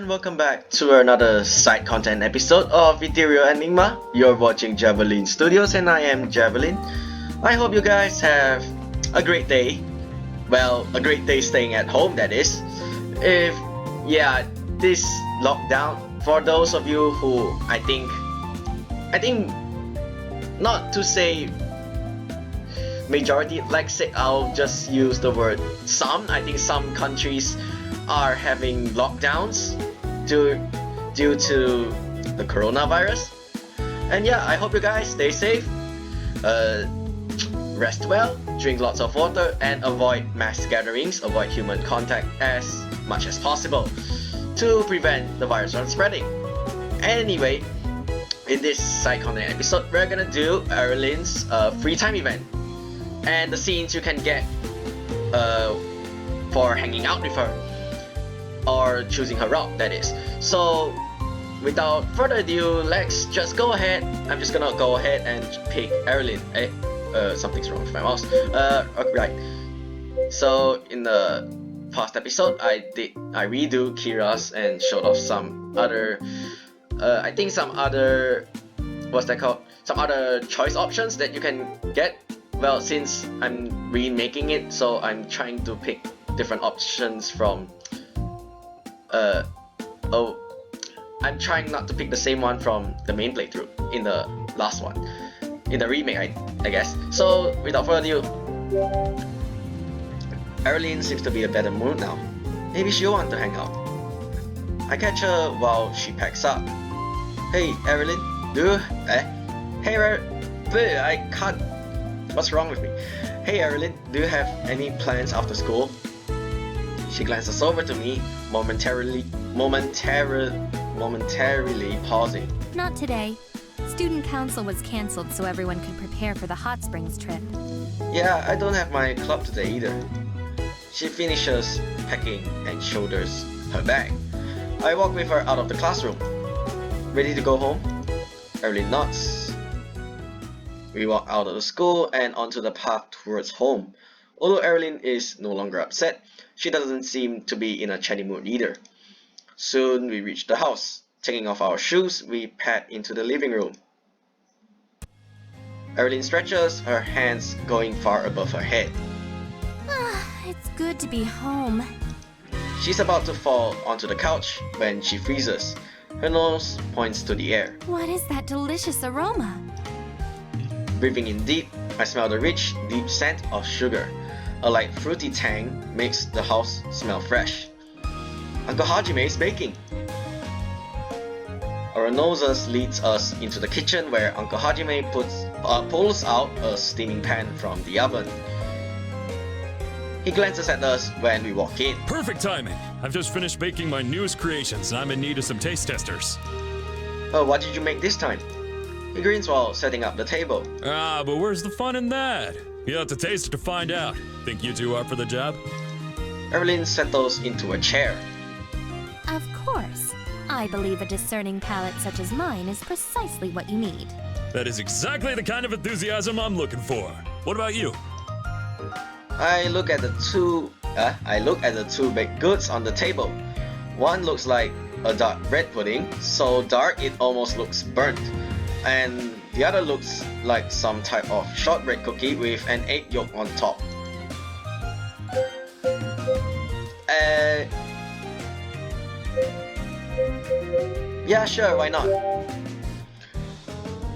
and welcome back to another side content episode of Ethereal Enigma. You're watching Javelin Studios and I am Javelin. I hope you guys have a great day. Well, a great day staying at home, that is. This lockdown, for those of you who I think not to say majority, like say I'll just use the word some. I think some countries are having lockdowns due to the coronavirus. And yeah, I hope you guys stay safe, rest well, drink lots of water, and avoid mass gatherings, avoid human contact as much as possible to prevent the virus from spreading. Anyway, in this side content episode, we're gonna do Erilynn's free time event and the scenes you can get for hanging out with her or choosing her route, that is. So without further ado, let's just go ahead. I'm just gonna go ahead and pick Erilynn. Something's wrong with my mouse. Right. So in the past episode, I redo Kira's and showed off some other some other choice options that you can get. Well, since I'm remaking it, so I'm trying to pick different options from I'm trying not to pick the same one from the main playthrough in the last one, in the remake, I guess. So without further ado, Erilynn seems to be in a better mood now. Maybe she'll want to hang out. I catch her while she packs up. Hey Erilynn, I can't. What's wrong with me? Hey Erilynn, do you have any plans after school? She glances over to me, momentarily pausing. Not today. Student council was cancelled so everyone could prepare for the hot springs trip. Yeah, I don't have my club today either. She finishes packing and shoulders her bag. I walk with her out of the classroom. Ready to go home? Erilynn nods. We walk out of the school and onto the path towards home. Although Erilynn is no longer upset, she doesn't seem to be in a chatty mood either. Soon we reach the house. Taking off our shoes, we pad into the living room. Erilynn stretches, her hands going far above her head. It's good to be home. She's about to fall onto the couch when she freezes. Her nose points to the air. What is that delicious aroma? Breathing in deep, I smell the rich, deep scent of sugar. A light fruity tang makes the house smell fresh. Uncle Hajime is baking. Our noses leads us into the kitchen where Uncle Hajime pulls out a steaming pan from the oven. He glances at us when we walk in. Perfect timing! I've just finished baking my newest creations and I'm in need of some taste testers. Oh, what did you make this time? He grins while setting up the table. But where's the fun in that? You'll have to taste it to find out. Think you two are for the job? Erilynn settles into a chair. Of course. I believe a discerning palate such as mine is precisely what you need. That is exactly the kind of enthusiasm I'm looking for. What about you? I look at the two baked goods on the table. One looks like a dark bread pudding, so dark it almost looks burnt. And the other looks like some type of shortbread cookie with an egg yolk on top. Yeah, sure, why not?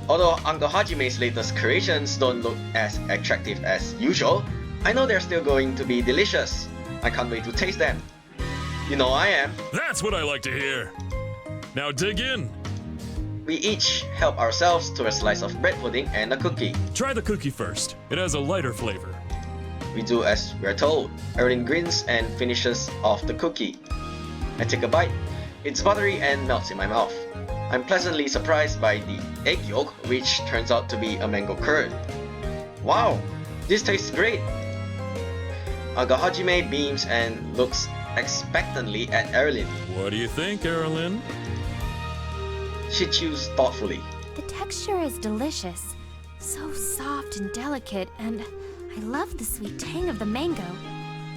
Although Uncle Hajime's latest creations don't look as attractive as usual, I know they're still going to be delicious. I can't wait to taste them. You know I am. That's what I like to hear. Now dig in. We each help ourselves to a slice of bread pudding and a cookie. Try the cookie first. It has a lighter flavor. We do as we're told. Erilynn grins and finishes off the cookie. I take a bite. It's buttery and melts in my mouth. I'm pleasantly surprised by the egg yolk, which turns out to be a mango curd. Wow, this tastes great. Uncle Hajime beams and looks expectantly at Erilynn. What do you think, Erilynn? She chews thoughtfully. The texture is delicious. So soft and delicate, and I love the sweet tang of the mango.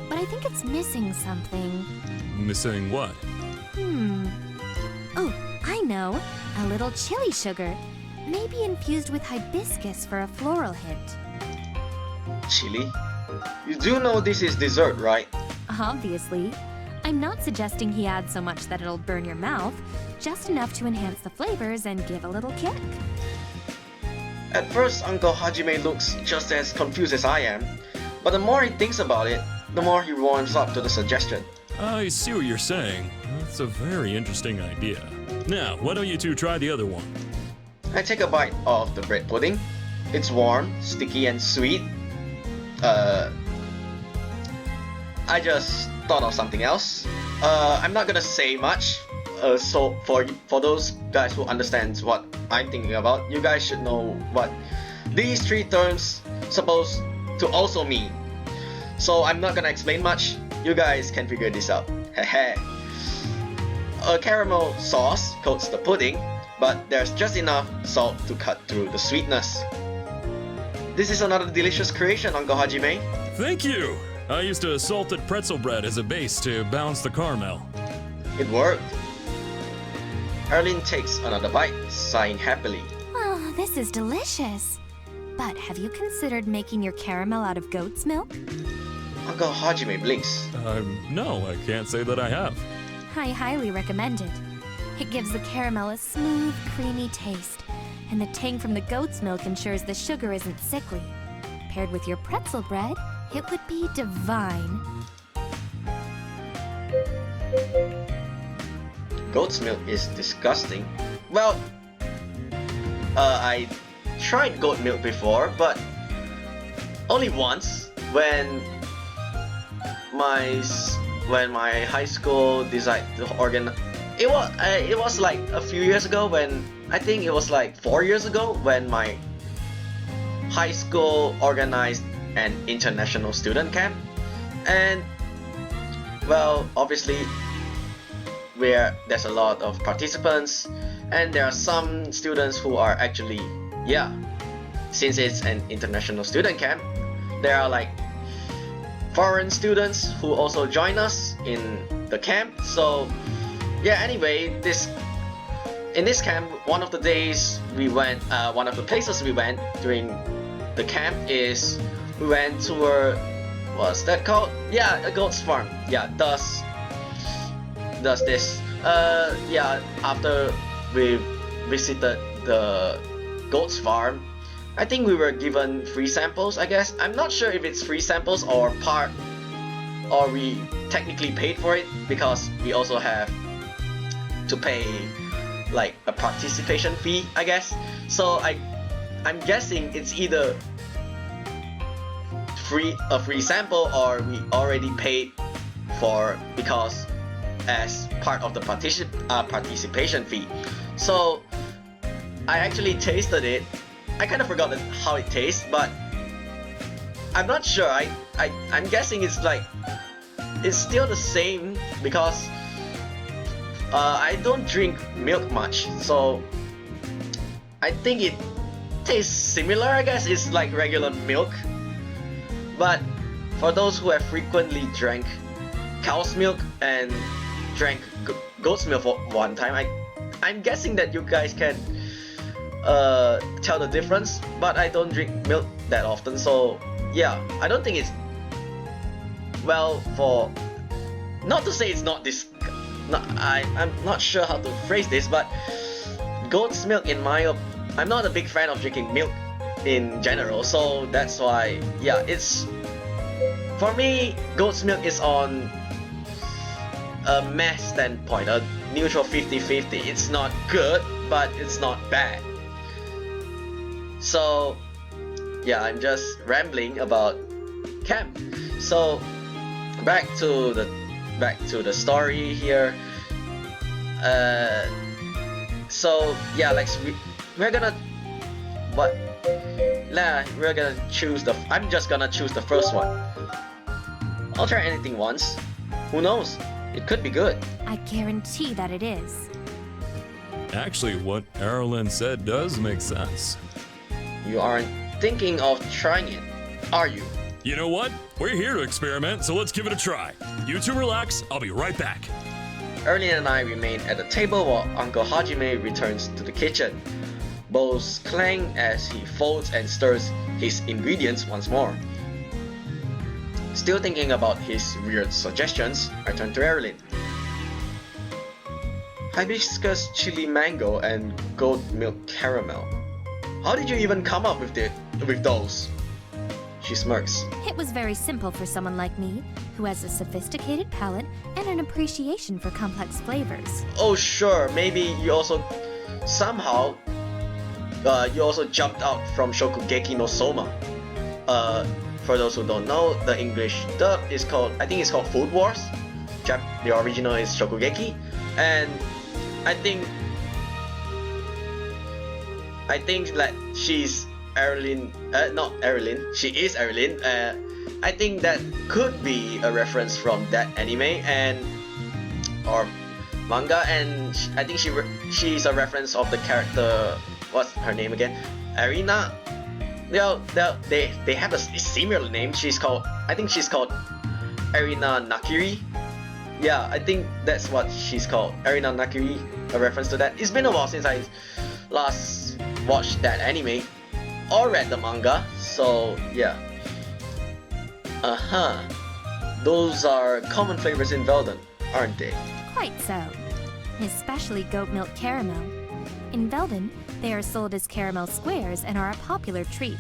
But I think it's missing something. Missing what? know, a little chili sugar, maybe infused with hibiscus for a floral hint. Chili? You do know this is dessert, right? Obviously. I'm not suggesting he adds so much that it'll burn your mouth, just enough to enhance the flavors and give a little kick. At first, Uncle Hajime looks just as confused as I am, but the more he thinks about it, the more he warms up to the suggestion. I see what you're saying. That's a very interesting idea. Now, why don't you two try the other one? I take a bite of the bread pudding. It's warm, sticky, and sweet. I just thought of something else. I'm not gonna say much. So for those guys who understand what I'm thinking about, you guys should know what these three terms supposed to also mean. So I'm not gonna explain much. You guys can figure this out. Hehe. A caramel sauce coats the pudding, but there's just enough salt to cut through the sweetness. This is another delicious creation, Uncle Hajime. Thank you! I used a salted pretzel bread as a base to balance the caramel. It worked. Erilynn takes another bite, sighing happily. Oh, this is delicious. But have you considered making your caramel out of goat's milk? Uncle Hajime blinks. No, I can't say that I have. I highly recommend it. It gives the caramel a smooth, creamy taste, and the tang from the goat's milk ensures the sugar isn't sickly. Paired with your pretzel bread, it would be divine. Goat's milk is disgusting. Well, I tried goat milk before, but only once when my high school decided to organize. It was like a few years ago when I think it was like 4 years ago when my high school organized an international student camp, and well, obviously where there's a lot of participants and there are some students who are actually, since it's an international student camp, there are like foreign students who also join us in the camp. So anyway, in this camp, one of the days we went, one of the places we went during the camp is we went to what's that called? A goat's farm. Does this. After we visited the goat's farm, I think we were given free samples, I guess. I'm not sure if it's free samples or we technically paid for it, because we also have to pay like a participation fee, I guess. So I'm guessing it's either a free sample or we already paid for, because as part of the participation fee. So I actually tasted it. I kind of forgot how it tastes, but I'm not sure. I'm guessing it's still the same, because I don't drink milk much, so I think it tastes similar. I guess it's like regular milk. But for those who have frequently drank cow's milk and drank goat's milk for one time, I'm guessing that you guys can tell the difference. But I don't drink milk that often, so I don't think it's, well, for not to say it's not this. I'm not sure how to phrase this, but goat's milk, I'm not a big fan of drinking milk in general, so that's why it's, for me, goat's milk is on a meh standpoint, a neutral 50-50. It's not good, but it's not bad. So I'm just rambling about camp. So back to the story here. We're gonna choose I'm just gonna choose the first one. I'll try anything once. Who knows? It could be good. I guarantee that it is. Actually, what Erilynn said does make sense. You aren't thinking of trying it, are you? You know what? We're here to experiment, so let's give it a try. You two relax, I'll be right back. Erilynn and I remain at the table while Uncle Hajime returns to the kitchen. Bowls clang as he folds and stirs his ingredients once more. Still thinking about his weird suggestions, I turn to Erilynn. Hibiscus chili mango and goat milk caramel. How did you even come up with those? She smirks. It was very simple for someone like me, who has a sophisticated palate and an appreciation for complex flavors. Oh sure, maybe you also somehow you also jumped out from Shokugeki no Soma. For those who don't know, the English dub is called, I think it's called Food Wars. The original is Shokugeki, and I think that she's Erilynn, not Erilynn, she is Erilynn. I think that could be a reference from that anime or manga, and I think she's a reference of the character. What's her name again? Arina. They have a similar name. I think she's called Arina Nakiri. Yeah, I think that's what she's called, Arina Nakiri. A reference to that. It's been a while since I last watched that anime or read the manga, so yeah. Those are common flavors in Veldon, aren't they? Quite so. Especially goat milk caramel. In Veldon, they are sold as caramel squares and are a popular treat.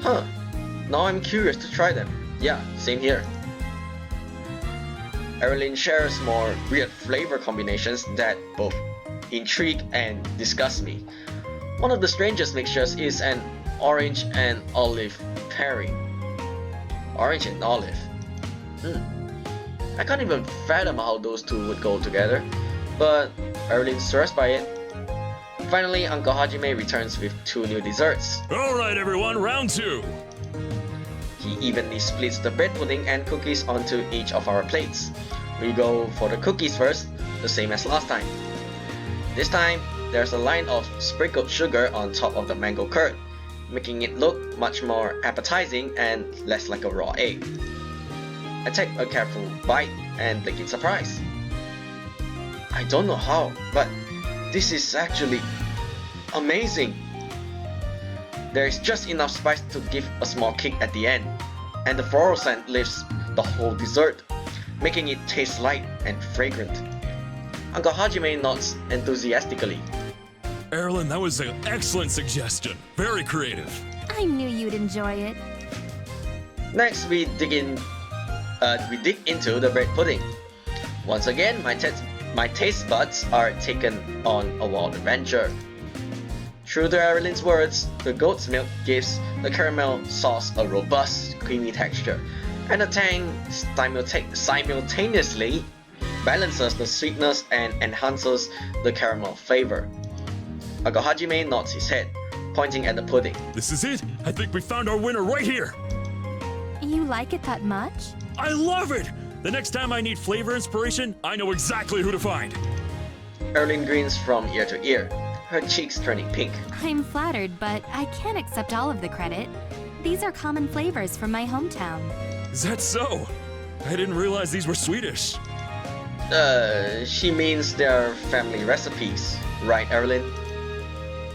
Huh. Now I'm curious to try them. Yeah, same here. Erilynn shares more weird flavor combinations that both intrigue and disgust me. One of the strangest mixtures is an orange and olive pairing. Orange and olive. I can't even fathom how those two would go together, but Erilynn swears by it. Finally, Uncle Hajime returns with 2 new desserts. Alright everyone, round 2! He evenly splits the bread pudding and cookies onto each of our plates. We go for the cookies first, the same as last time. This time, there's a line of sprinkled sugar on top of the mango curd, making it look much more appetizing and less like a raw egg. I take a careful bite and blink in surprise. I don't know how, but this is actually amazing. There is just enough spice to give a small kick at the end, and the floral scent lifts the whole dessert, making it taste light and fragrant. Uncle Hajime nods enthusiastically. Erilynn, that was an excellent suggestion. Very creative. I knew you'd enjoy it. Next, we dig into the bread pudding. Once again, my taste buds are taken on a wild adventure. True to Erilynn's words, the goat's milk gives the caramel sauce a robust, creamy texture, and the tang simultaneously balances the sweetness and enhances the caramel flavor. Uncle Hajime nods his head, pointing at the pudding. This is it! I think we found our winner right here! You like it that much? I love it! The next time I need flavor inspiration, I know exactly who to find. Erilynn grins from ear to ear, her cheeks turning pink. I'm flattered, but I can't accept all of the credit. These are common flavors from my hometown. Is that so? I didn't realize these were Swedish. She means they're family recipes, right, Erilynn?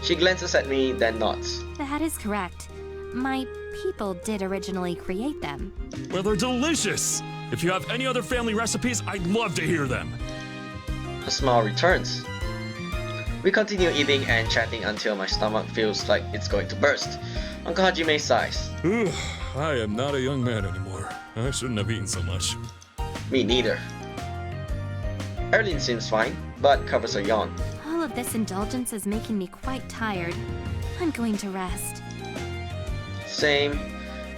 She glances at me, then nods. That is correct. My people did originally create them. Well, they're delicious! If you have any other family recipes, I'd love to hear them. A smile returns. We continue eating and chatting until my stomach feels like it's going to burst. Uncle Hajime sighs. I am not a young man anymore. I shouldn't have eaten so much. Me neither. Erilynn seems fine, but covers a yawn. All of this indulgence is making me quite tired. I'm going to rest. Same,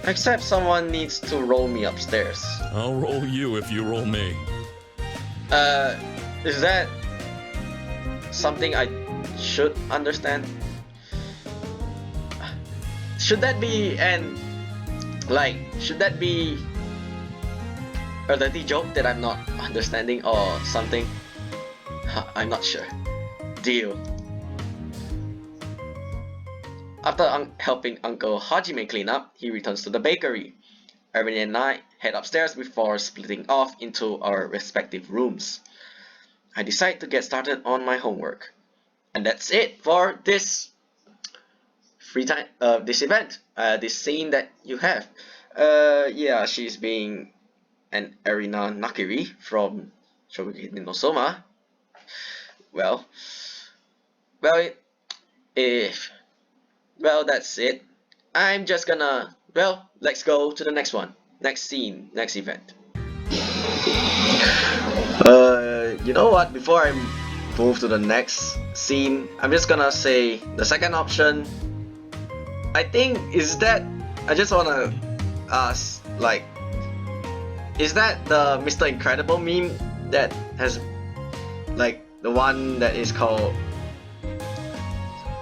except someone needs to roll me upstairs. I'll roll you if you roll me. Is that something I should understand? Should that be a dirty joke that I'm not understanding or something? I'm not sure. Deal. After helping Uncle Hajime clean up, he returns to the bakery. Erilynn and I head upstairs before splitting off into our respective rooms. I decide to get started on my homework. And that's it for this free time, this event, this scene that you have. Yeah, she's being an Erina Nakiri from Shogeki no Soma. Well, well, if well, that's it. I'm just gonna let's go to the next one, next scene, next event. You know what? Before I move to the next scene, I'm just gonna say the second option. I think I just wanna ask, like, is that the Mr. Incredible meme that has, like, the one that is called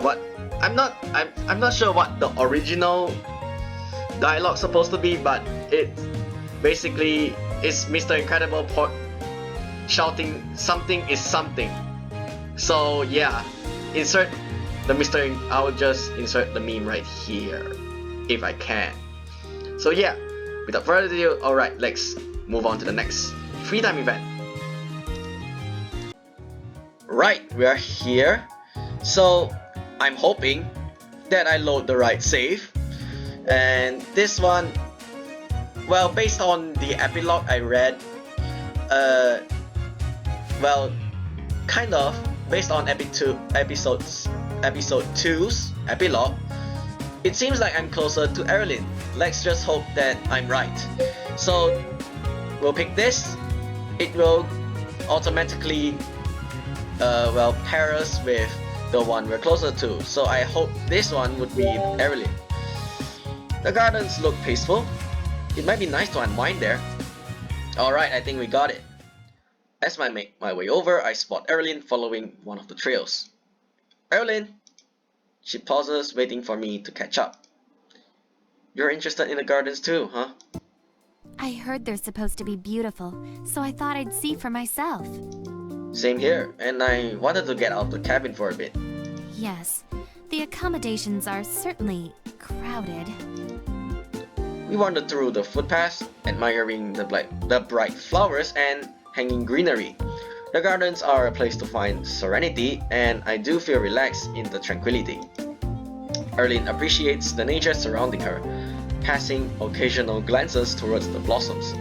what? I'm not sure what the original dialogue supposed to be, but it basically is Mr. Incredible shouting something is something. So yeah, insert the I will just insert the meme right here if I can. So yeah, without further ado, alright, let's move on to the next free time event. Right, we are here. So I'm hoping that I load the right save. And this one, well, based on the epilogue I read, well, kind of based on episode 2's epilogue, it seems like I'm closer to Erilynn. Let's just hope that I'm right. So we'll pick this. It will automatically pair us with the one we're closer to. So I hope this one would be Erilynn. The gardens look peaceful. It might be nice to unwind there. Alright, I think we got it. As I make my way over, I spot Erilynn following one of the trails. Erilynn! She pauses, waiting for me to catch up. You're interested in the gardens too, huh? I heard they're supposed to be beautiful, so I thought I'd see for myself. Same here, and I wanted to get out of the cabin for a bit. Yes, the accommodations are certainly crowded. We wandered through the footpaths, admiring the bright flowers and hanging greenery. The gardens are a place to find serenity, and I do feel relaxed in the tranquility. Erilynn appreciates the nature surrounding her, passing occasional glances towards the blossoms.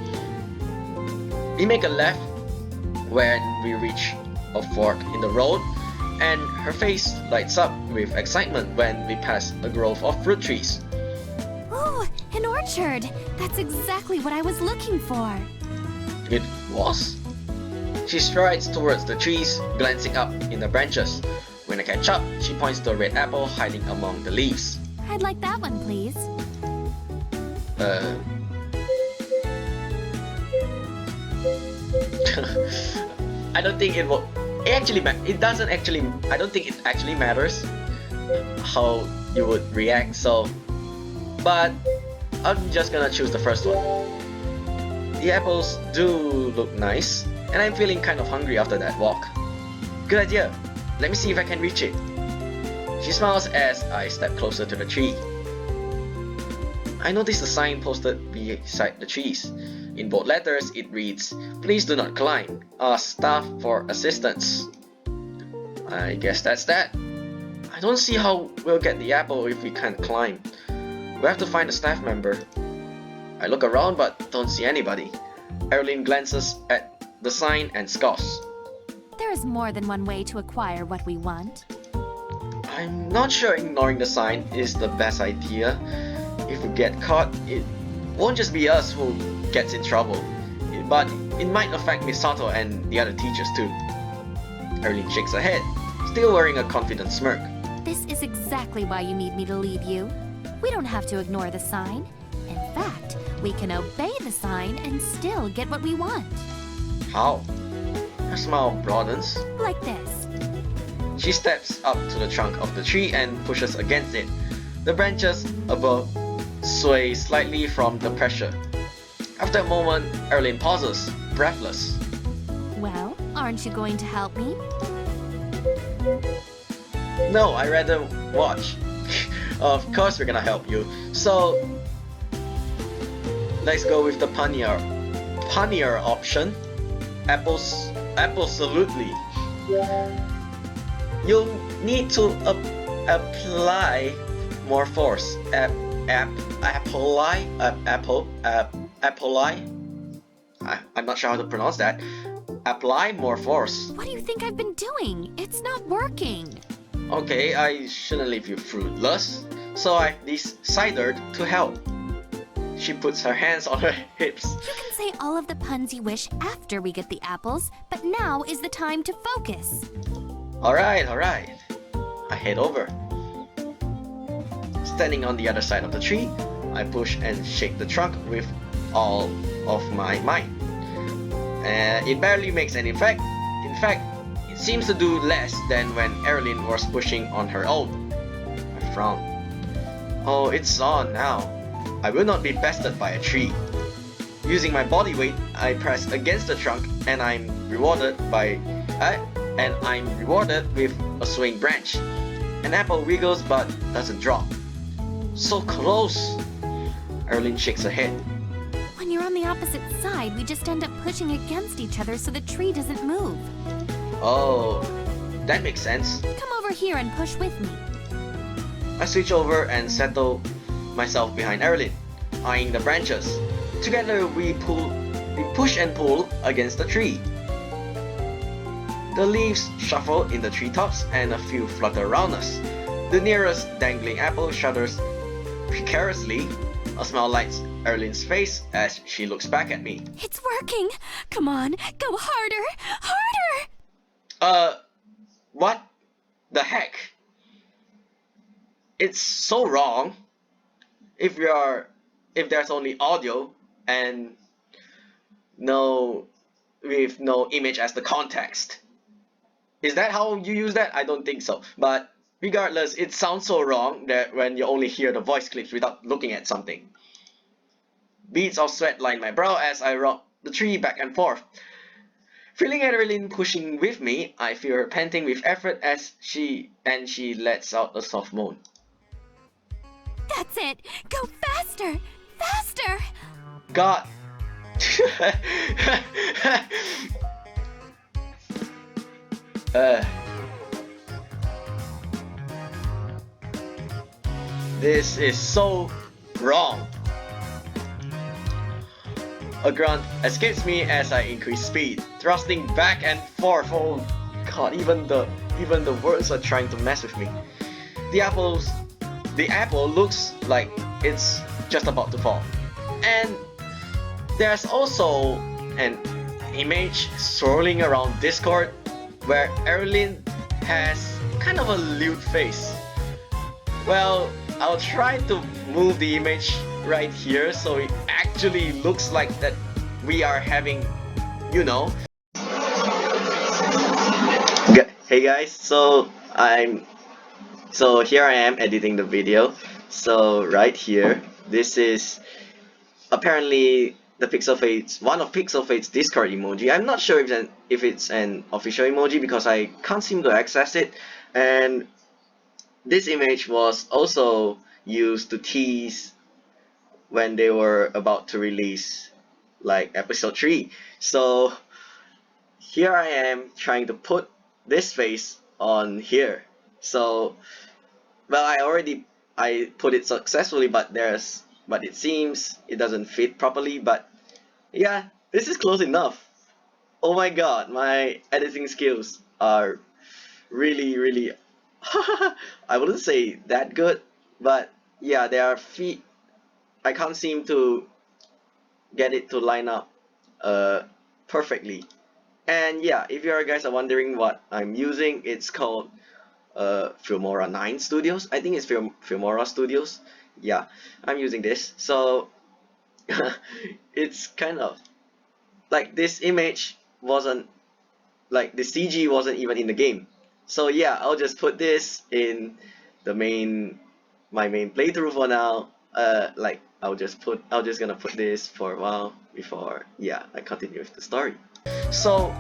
We make a left when we reach a fork in the road, and her face lights up with excitement when we pass a grove of fruit trees. Oh, an orchard! That's exactly what I was looking for. It was? She strides towards the trees, glancing up in the branches. When I catch up, she points to a red apple hiding among the leaves. I'd like that one, please. I don't think it will. It doesn't actually. I don't think it actually matters how you would react. So, but I'm just gonna choose the first one. The apples do look nice, and I'm feeling kind of hungry after that walk. Good idea. Let me see if I can reach it. She smiles as I step closer to the tree. I notice the sign posted beside the trees. In bold letters, it reads, "Please do not climb. Ask staff for assistance." I guess that's that. I don't see how we'll get the apple if we can't climb. We have to find a staff member. I look around but don't see anybody. Erilynn glances at the sign and scoffs. There is more than one way to acquire what we want. I'm not sure ignoring the sign is the best idea. If we get caught, it won't just be us who gets in trouble, but it might affect Misato and the other teachers too. Erilynn shakes her head, still wearing a confident smirk. This is exactly why you need me to lead you. We don't have to ignore the sign. In fact, we can obey the sign and still get what we want. How? Her smile broadens. Like this. She steps up to the trunk of the tree and pushes against it. The branches above sway slightly from the pressure. After a moment, Erilynn pauses, breathless. Well, aren't you going to help me? No, I'd rather watch. Of course we're gonna help you. So, let's go with the punnier option. Apples absolutely. You'll need to apply more force. I'm not sure how to pronounce that. Apply more force. What do you think I've been doing? It's not working. Okay, I shouldn't leave you fruitless, so I decided to help. She puts her hands on her hips. You can say all of the puns you wish after we get the apples, but now is the time to focus. Alright. I head over. Standing on the other side of the tree, I push and shake the trunk with all of my might. It barely makes any effect. In fact, it seems to do less than when Erilynn was pushing on her own. I frown. Oh, it's on now. I will not be bested by a tree. Using my body weight, I press against the trunk, and I'm rewarded with a swaying branch. An apple wiggles but doesn't drop. So close! Erilynn shakes her head. When you're on the opposite side, we just end up pushing against each other so the tree doesn't move. Oh, that makes sense. Come over here and push with me. I switch over and settle myself behind Erilynn, eyeing the branches. Together we push and pull against the tree. The leaves shuffle in the treetops and a few flutter around us. The nearest dangling apple shudders precariously. A smile lights Erilynn's face as she looks back at me. It's working! Come on, go harder! Harder! What the heck? It's so wrong. If there's only audio and with no image as the context. Is that how you use that? I don't think so. But regardless, it sounds so wrong that when you only hear the voice clips without looking at something. Beads of sweat line my brow as I rock the tree back and forth. Feeling Erilynn pushing with me, I feel her panting with effort as she lets out a soft moan. That's it! Go faster! Faster! God! This is so wrong. A grunt escapes me as I increase speed, thrusting back and forth. Oh God, even the words are trying to mess with me. The apple looks like it's just about to fall. And there's also an image swirling around Discord where Erilynn has kind of a lewd face. Well, I'll try to move the image right here so it actually looks like that we are having, you know. Hey guys, so here I am editing the video. So right here, this is apparently the one of Pixel Fate's Discord emoji. I'm not sure if it's an official emoji because I can't seem to access it. And this image was also used to tease when they were about to release like episode 3. So here I am trying to put this face on here. So well, I put it successfully, but it seems it doesn't fit properly. But yeah, this is close enough. Oh my God, my editing skills are really I wouldn't say that good, but yeah, there are I can't seem to get it to line up perfectly. And yeah, if you guys are wondering what I'm using, it's called Filmora 9 Studios. I think it's Filmora Studios. Yeah, I'm using this. So it's kind of like this image wasn't like the CG wasn't even in the game. So yeah, I'll just put this in the my main playthrough for now. Like I'll just gonna put this for a while before I continue with the story. So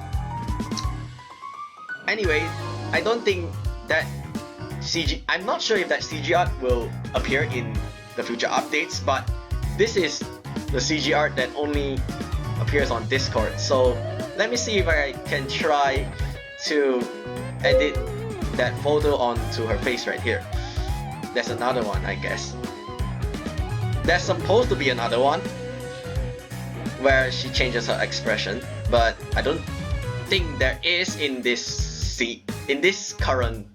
anyway, I don't think that I'm not sure if that CG art will appear in the future updates, but this is the CG art that only appears on Discord. So let me see if I can try to edit that photo onto her face right here. There's another one, I guess. There's supposed to be another one where she changes her expression, but I don't think there is in this current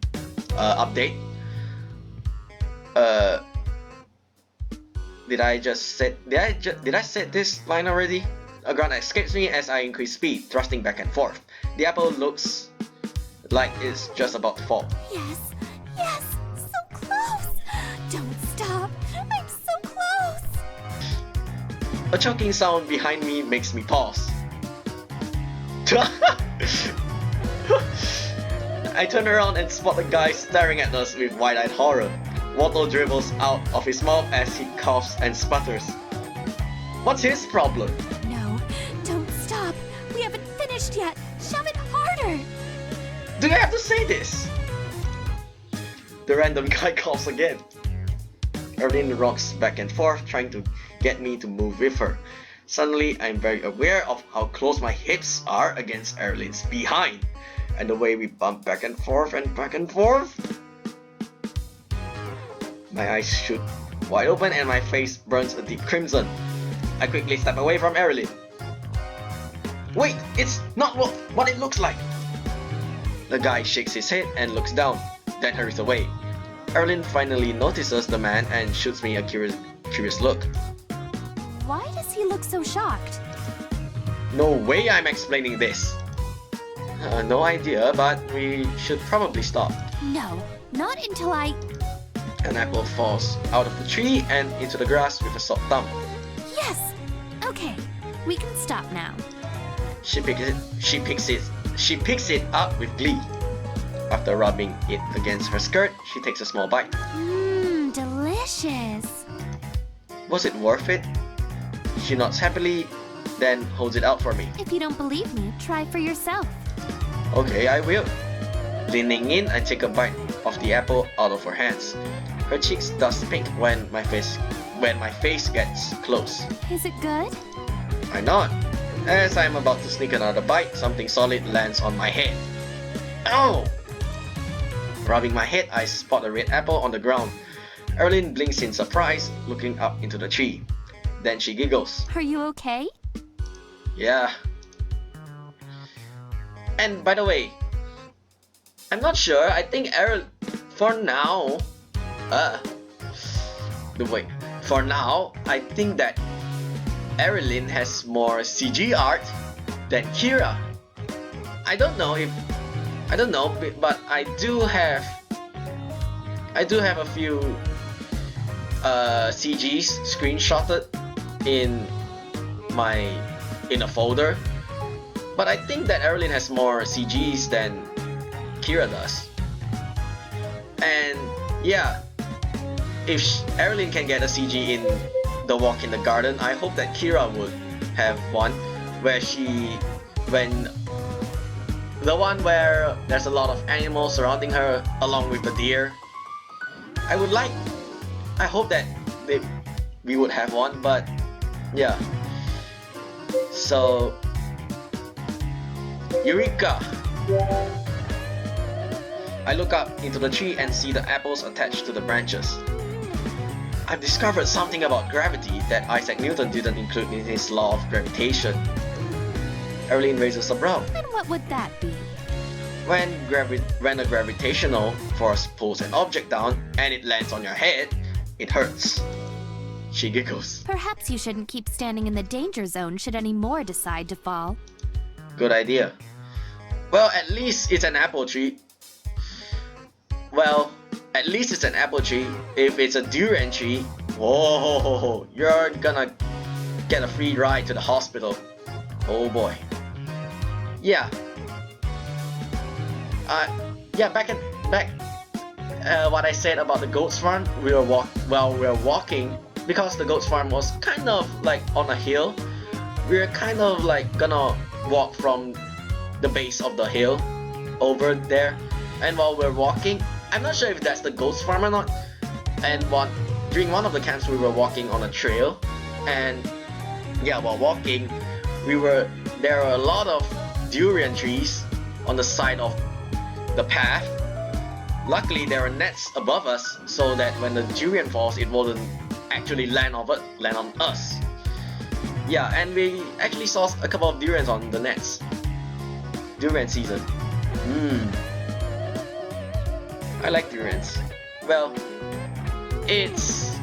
update. Did I say this line already? A ground escapes me as I increase speed, thrusting back and forth. The apple looks like it's just about to fall. Yes, yes, so close. Don't stop. I'm so close. A choking sound behind me makes me pause. I turn around and spot a guy staring at us with wide-eyed horror. Water dribbles out of his mouth as he coughs and sputters. What's his problem? No, don't stop. We haven't finished yet. Shove it harder. Do you have to say this? The random guy coughs again. Erilynn rocks back and forth, trying to get me to move with her. Suddenly, I'm very aware of how close my hips are against Erilynn's behind, and the way we bump back and forth and back and forth. My eyes shoot wide open and my face burns a deep crimson. I quickly step away from Erilynn. Wait, it's not what it looks like! The guy shakes his head and looks down, then hurries away. Erilynn finally notices the man and shoots me a curious look. Why does he look so shocked? No way I'm explaining this! No idea, but we should probably stop. No, not until I... An apple falls out of the tree and into the grass with a soft thump. Yes! Okay, we can stop now. She picks it up with glee. After rubbing it against her skirt, she takes a small bite. Mmm, delicious. Was it worth it? She nods happily, then holds it out for me. If you don't believe me, try for yourself. Okay, I will. Leaning in, I take a bite of the apple out of her hands. Her cheeks dust pink when my face gets close. Is it good? I nod. As I'm about to sneak another bite, something solid lands on my head. Ow! Rubbing my head, I spot a red apple on the ground. Erilynn blinks in surprise, looking up into the tree. Then she giggles. Are you okay? Yeah. And by the way, I'm not sure. I think for now, I think that Erilynn has more CG art than Kira. I don't know, but I do have a few CGs screenshotted in a folder. But I think that Erilynn has more CGs than Kira does. And yeah, if Erilynn can get a CG in The Walk in the Garden, I hope that Kira would have one where the one where there's a lot of animals surrounding her along with the deer. I hope that we would have one, but yeah. So Eureka! I look up into the tree and see the apples attached to the branches. I've discovered something about gravity that Isaac Newton didn't include in his law of gravitation. Erilynn raises a brow. And what would that be? When a gravitational force pulls an object down and it lands on your head, it hurts. She giggles. Perhaps you shouldn't keep standing in the danger zone should any more decide to fall. Good idea. Well, at least it's an apple tree. If it's a durian tree, whoa, you're gonna get a free ride to the hospital. Oh boy. Yeah. What I said about the goat's farm, we were walking, because the goat's farm was kind of like on a hill. We were kind of like gonna walk from the base of the hill over there, and while we're walking, I'm not sure if that's the goat's farm or not, and during one of the camps we were walking on a trail, and yeah, while walking there were a lot of durian trees on the side of the path. Luckily, there are nets above us so that when the durian falls, it wouldn't actually land on us. Yeah, and we actually saw a couple of durians on the nets. Durian season. I like durians. Well, it's...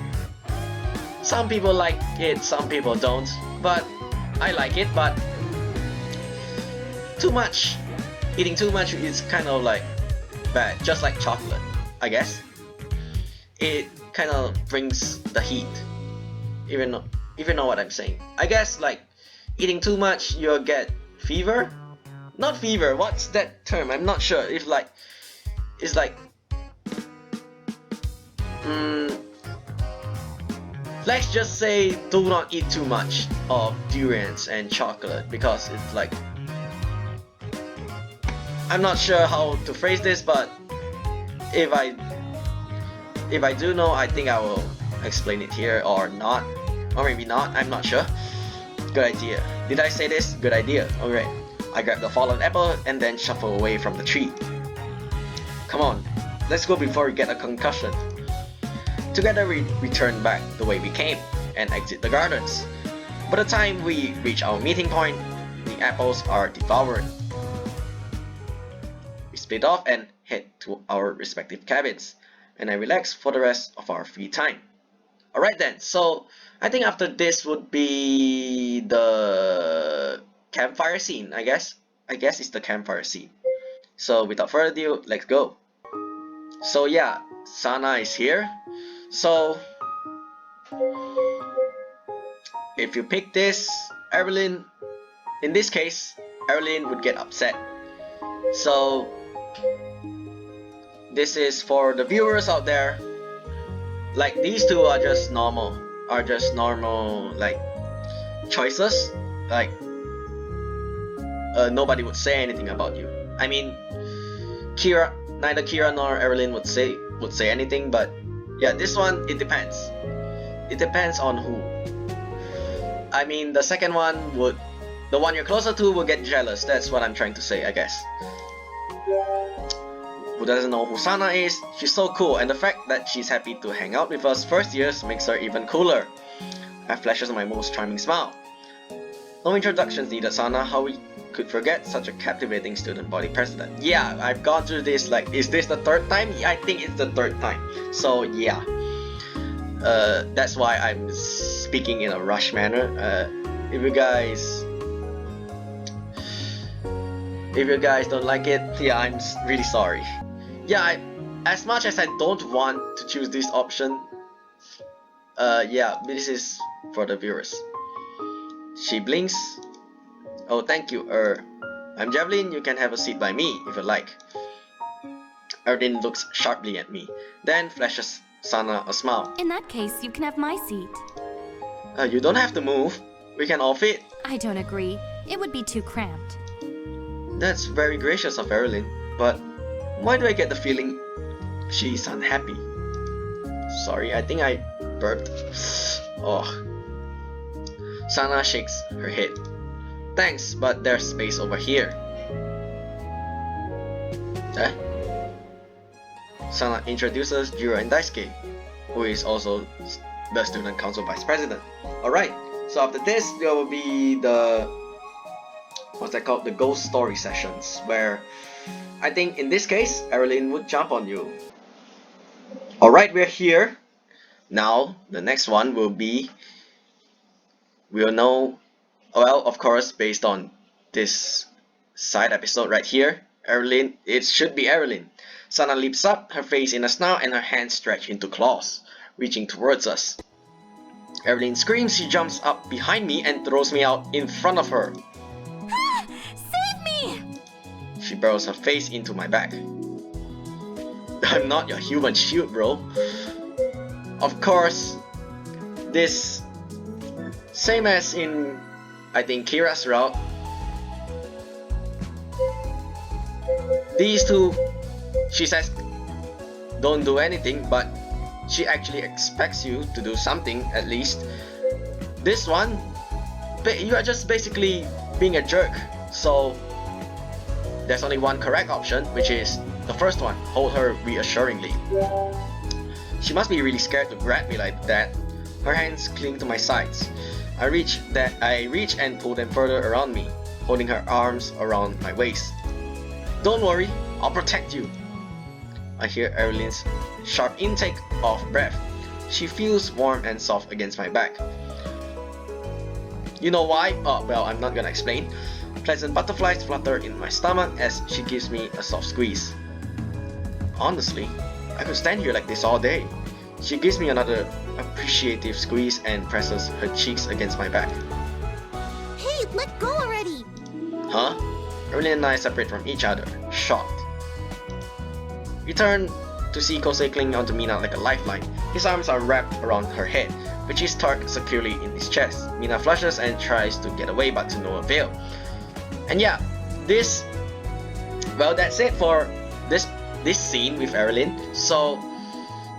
some people like it, some people don't. But I like it, but too much. Eating too much is kind of like bad, just like chocolate, I guess. It kind of brings the heat. Even know what I'm saying. I guess like eating too much, you'll get fever. Not fever. What's that term? I'm not sure. If like, it's like, let's just say do not eat too much of durians and chocolate because it's like, I'm not sure how to phrase this, but if I do know, I think I will explain it here or not, or maybe not. I'm not sure. Good idea. Did I say this? Good idea. Alright. I grab the fallen apple and then shuffle away from the tree. Come on, let's go before we get a concussion. Together we return back the way we came and exit the gardens. By the time we reach our meeting point, the apples are devoured. We split off and head to our respective cabins, and I relax for the rest of our free time. Alright then, so I think after this would be the campfire scene, I guess. It's the campfire scene. So without further ado, let's go. So yeah, Sana is here. So if you pick this, Erilynn, in this case, Erilynn would get upset. So this is for the viewers out there. Like these two are just normal like choices. Like nobody would say anything about you. I mean, neither Kira nor Erilynn would say anything, but yeah, this one, it depends. It depends on who. I mean, the second one would, the one you're closer to will get jealous. That's what I'm trying to say, I guess. Who doesn't know who Sana is? She's so cool, and the fact that she's happy to hang out with us first years makes her even cooler. I flashes my most charming smile. No introductions needed, Sana. How we could forget such a captivating student body president? Yeah, I've gone through this, like, is this the third time? I think it's the third time. So yeah, that's why I'm speaking in a rush manner. If you guys don't like it, yeah, I'm really sorry. Yeah, as much as I don't want to choose this option, yeah, this is for the viewers. She blinks. Oh, thank you. I'm Javelin. You can have a seat by me if you like. Erilynn looks sharply at me, then flashes Sana a smile. In that case, you can have my seat. You don't have to move. We can all fit. I don't agree. It would be too cramped. That's very gracious of Erilynn, but why do I get the feeling she's unhappy? Sorry, I think I burped. Oh. Sana shakes her head. Thanks, but there's space over here. Sana introduces Jiro and Daisuke, who is also the student council vice president. Alright, so after this there will be the, what's that called, the ghost story sessions, where I think in this case Erilynn would jump on you. Alright, we're here. Now the next one will be, we'll know, well, of course, based on this side episode right here, Erilynn, it should be Erilynn. Sana leaps up, her face in a snarl and her hands stretch into claws, reaching towards us. Erilynn screams, she jumps up behind me and throws me out in front of her. Ah! Save me! She burrows her face into my back. I'm not your human shield, bro. Of course, this, same as in, I think, Kira's route, these two, she says don't do anything, but she actually expects you to do something at least. This one, you are just basically being a jerk. So there's only one correct option, which is the first one, hold her reassuringly. She must be really scared to grab me like that. Her hands cling to my sides. I reach and pull them further around me, holding her arms around my waist. Don't worry, I'll protect you. I hear Erilynn's sharp intake of breath. She feels warm and soft against my back. You know why? Oh, well, I'm not gonna explain. Pleasant butterflies flutter in my stomach as she gives me a soft squeeze. Honestly, I could stand here like this all day. She gives me another appreciative squeeze and presses her cheeks against my back. Hey, let go already! Huh? Erilynn and I separate from each other, shocked. We turn to see Kosei clinging onto Mina like a lifeline. His arms are wrapped around her head, which is tucked securely in his chest. Mina flushes and tries to get away, but to no avail. And yeah, that's it for this scene with Erilynn. So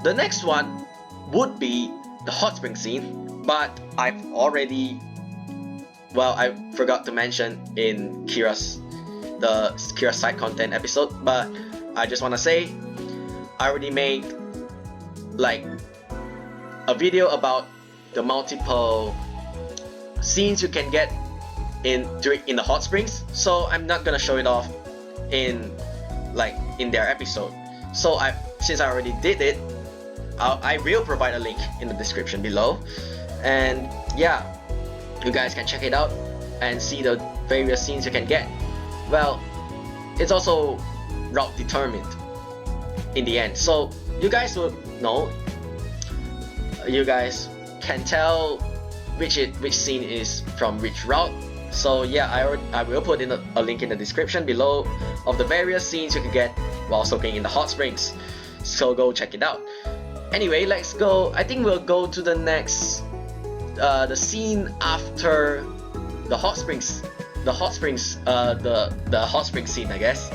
the next one would be the hot spring scene, but I forgot to mention in Kira's side content episode, but I just want to say I already made like a video about the multiple scenes you can get in the hot springs, so I'm not gonna show it off in their episode. So since I already did it, I will provide a link in the description below, and yeah, you guys can check it out and see the various scenes you can get. Well, it's also route determined in the end, so you guys will know. You guys can tell which scene is from which route. So yeah, I will put in a link in the description below of the various scenes you can get while soaking in the hot springs. So go check it out. Anyway, let's go. I think we'll go to the next the scene after the hot springs. The hot spring scene, I guess.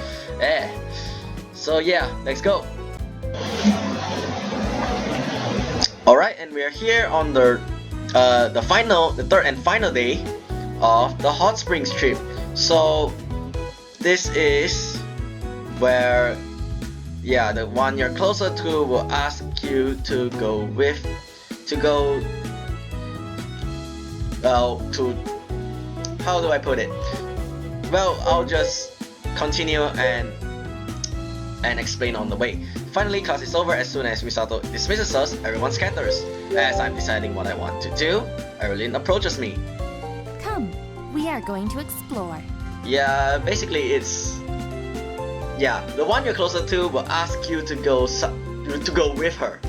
So yeah, let's go. Alright, and we are here on the third and final day of the hot springs trip. So this is where, yeah, the one you're closer to will ask you to go with, how do I put it? Well, I'll just continue and explain on the way. Finally, class is over. As soon as Misato dismisses us, everyone scatters. As I'm deciding what I want to do, Erilynn approaches me. Come, we are going to explore. Yeah, basically it's... yeah, the one you're closer to will ask you to go with her.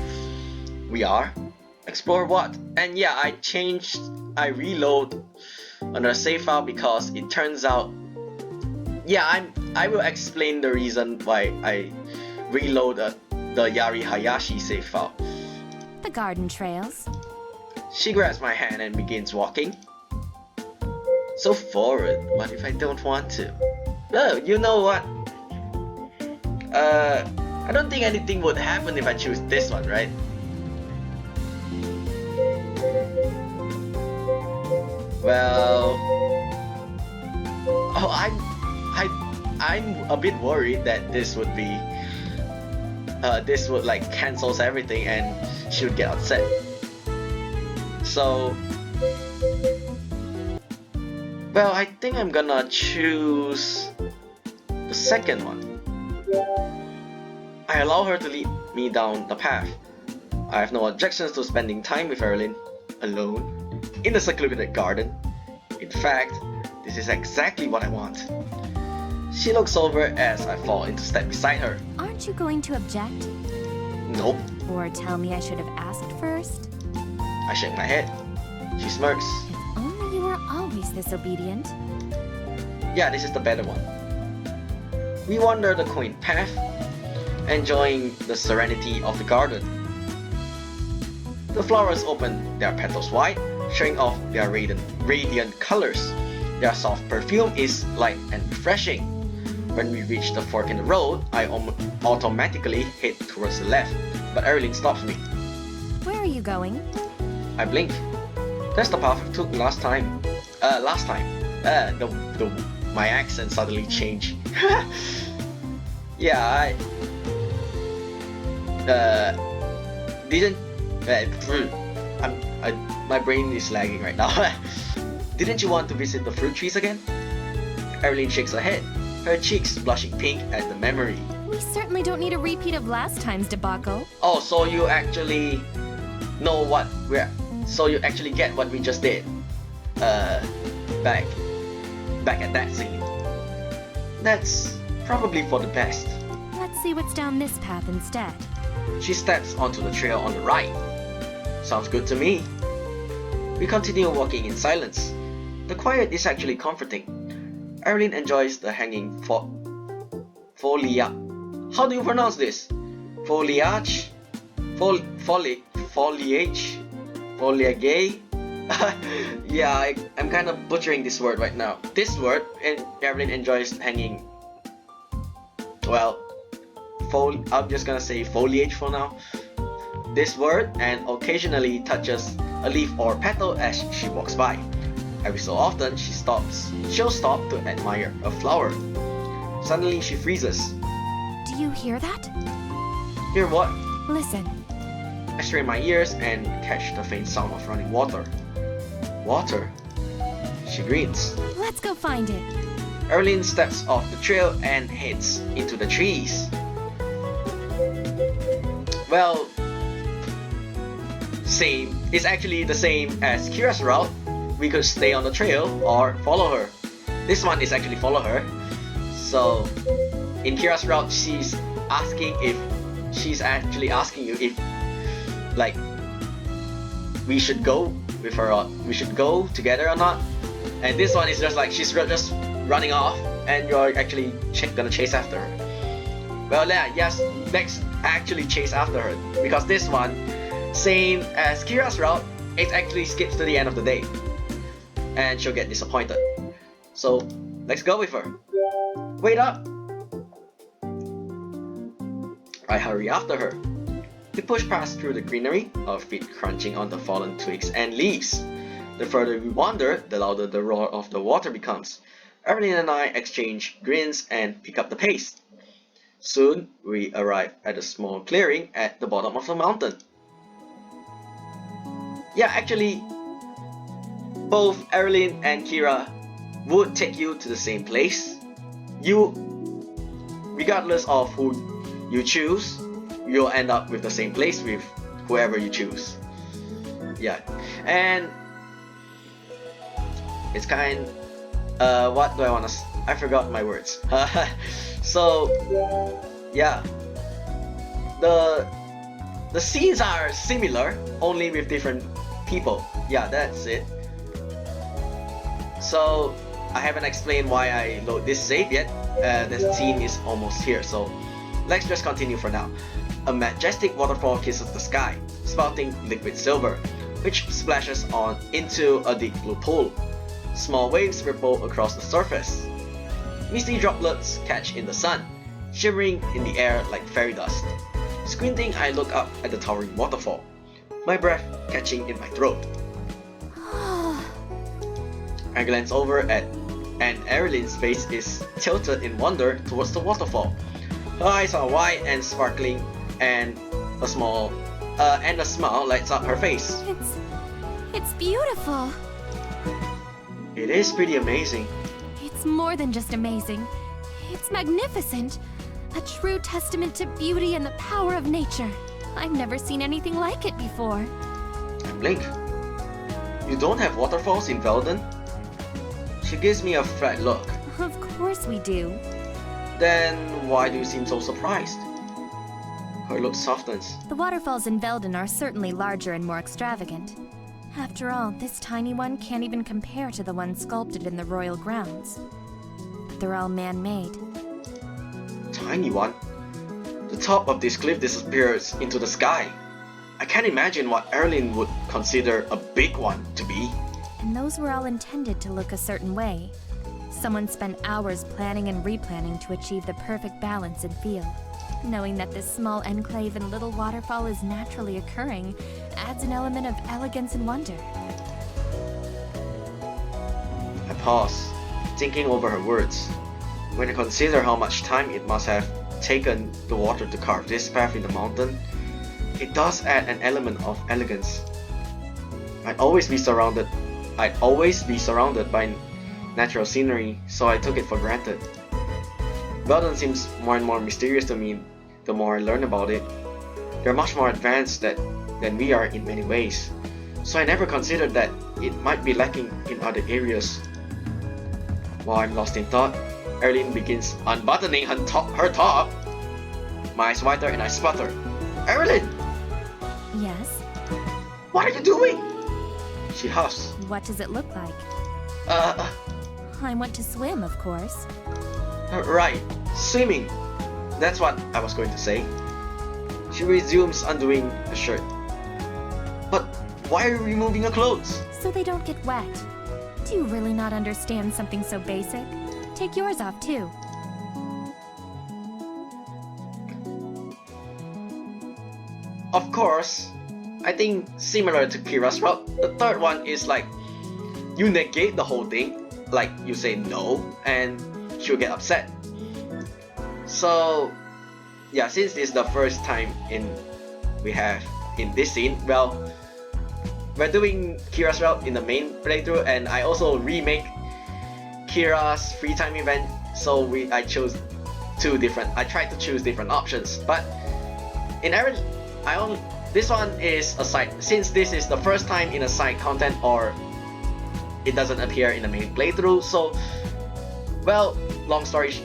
We are? Explore what? And yeah, I reload on a save file because it turns out... yeah, I will explain the reason why I reload the Yari Hayashi save file. The garden trails. She grabs my hand and begins walking. So forward, what if I don't want to? Oh, you know what? I don't think anything would happen if I choose this one, right? Well... oh, I'm a bit worried that this would be... this would like cancels everything and she would get upset. So... well, I think I'm gonna choose the second one. I allow her to lead me down the path. I have no objections to spending time with Erilynn, alone, in a secluded garden. In fact, this is exactly what I want. She looks over as I fall into step beside her. Aren't you going to object? Nope. Or tell me I should have asked first? I shake my head. She smirks. If only you were always this obedient. Yeah, this is the better one. We wander the quaint path, enjoying the serenity of the garden. The flowers open their petals wide, showing off their radiant colors. Their soft perfume is light and refreshing. When we reach the fork in the road, I automatically head towards the left, but Erilynn stops me. Where are you going? I blink. That's the path I took last time. My accent suddenly changed. Yeah, I didn't. My brain is lagging right now. Didn't you want to visit the fruit trees again? Erilynn shakes her head, her cheeks blushing pink at the memory. We certainly don't need a repeat of last time's debacle. Oh, so you actually know what we're. So you actually get what we just did. Back at that scene. That's probably for the best. Let's see what's down this path instead. She steps onto the trail on the right. Sounds good to me. We continue walking in silence. The quiet is actually comforting. Erilynn enjoys the hanging foliage. How do you pronounce this? Foliage? Foliage? Foliage? Yeah, I'm kind of butchering this word right now. This word, and Javelin enjoys hanging. Well, I'm just gonna say foliage for now. This word, and occasionally touches a leaf or petal as she walks by. Every so often, she'll stop to admire a flower. Suddenly, she freezes. Do you hear that? Hear what? Listen. I strain my ears and catch the faint sound of running water. Water? She grins. Let's go find it. Erilynn steps off the trail and heads into the trees. Well, same. It's actually the same as Kira's route. We could stay on the trail or follow her. This one is actually follow her. So, in Kira's route, she's actually asking you if, like, we should go with her or we should go together or not. And this one is just like she's just running off and you're actually gonna chase after her. Well, yeah, yes, let's actually chase after her because this one, same as Kira's route, it actually skips to the end of the day and she'll get disappointed. So let's go with her. Wait up! I hurry after her. We push past through the greenery, our feet crunching on the fallen twigs and leaves. The further we wander, the louder the roar of the water becomes. Erilynn and I exchange grins and pick up the pace. Soon, we arrive at a small clearing at the bottom of the mountain. Yeah, actually, both Erilynn and Kira would take you to the same place. Regardless of who you choose, you'll end up with the same place with whoever you choose. Yeah, and it's kind. What do I wanna? I forgot my words. So, yeah, the scenes are similar, only with different people. Yeah, that's it. So I haven't explained why I load this save yet. The scene is almost here, so let's just continue for now. A majestic waterfall kisses the sky, spouting liquid silver, which splashes on into a deep blue pool. Small waves ripple across the surface. Misty droplets catch in the sun, shimmering in the air like fairy dust. Squinting, I look up at the towering waterfall, my breath catching in my throat. I glance over at and Erilynn's face is tilted in wonder towards the waterfall. Her eyes are wide and sparkling, and a smile lights up her face. It's beautiful. It is pretty amazing. It's more than just amazing. It's magnificent. A true testament to beauty and the power of nature. I've never seen anything like it before. Blink. You don't have waterfalls in Veldon? She gives me a flat look. Of course we do. Then why do you seem so surprised? Her look softens. The waterfalls in Veldon are certainly larger and more extravagant. After all, this tiny one can't even compare to the one sculpted in the royal grounds. But they're all man-made. Tiny one? The top of this cliff disappears into the sky. I can't imagine what Erilynn would consider a big one to be. And those were all intended to look a certain way. Someone spent hours planning and replanning to achieve the perfect balance and feel. Knowing that this small enclave and little waterfall is naturally occurring adds an element of elegance and wonder. I pause, thinking over her words. When I consider how much time it must have taken the water to carve this path in the mountain, it does add an element of elegance. I'd always be surrounded by natural scenery, so I took it for granted. Belden seems more and more mysterious to me the more I learn about it. They're much more advanced than we are in many ways, so I never considered that it might be lacking in other areas. While I'm lost in thought, Erilynn begins unbuttoning her top. My eyes widen and I sputter. Erilynn! Yes? What are you doing? She huffs. What does it look like? I want to swim, of course. Right. Swimming. That's what I was going to say. She resumes undoing the shirt. But why are you removing your clothes? So they don't get wet. Do you really not understand something so basic? Take yours off, too. Of course. I think similar to Kira's route, the third one is like you negate the whole thing. Like you say no and she'll get upset. So yeah, since this is the first time we have in this scene, well, we're doing Kira's route in the main playthrough, and I also remake Kira's free time event. So I tried to choose different options, but in this one is a side, since this is the first time in a side content or it doesn't appear in the main playthrough. So, well, long story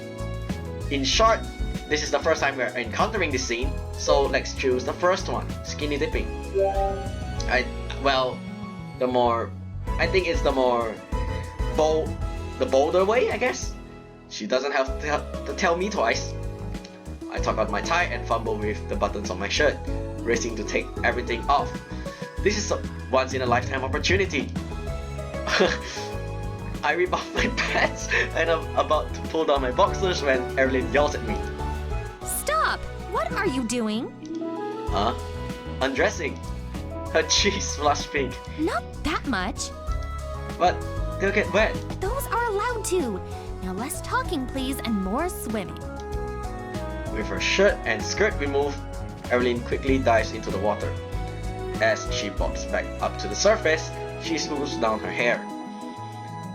in short, this is the first time we're encountering this scene, so let's choose the first one, skinny dipping. I think it's the more bolder way, I guess. She doesn't have to tell me twice. I tuck out my tie and fumble with the buttons on my shirt, racing to take everything off. This is a once in a lifetime opportunity. I rip off my pants and I'm about to pull down my boxers when Erilynn yells at me. Stop! What are you doing? Undressing. Her cheeks flush pink. Not that much. But they'll get wet. Those are allowed to. Now less talking, please, and more swimming. With her shirt and skirt removed, Erilynn quickly dives into the water. As she bobs back up to the surface, she smooths down her hair.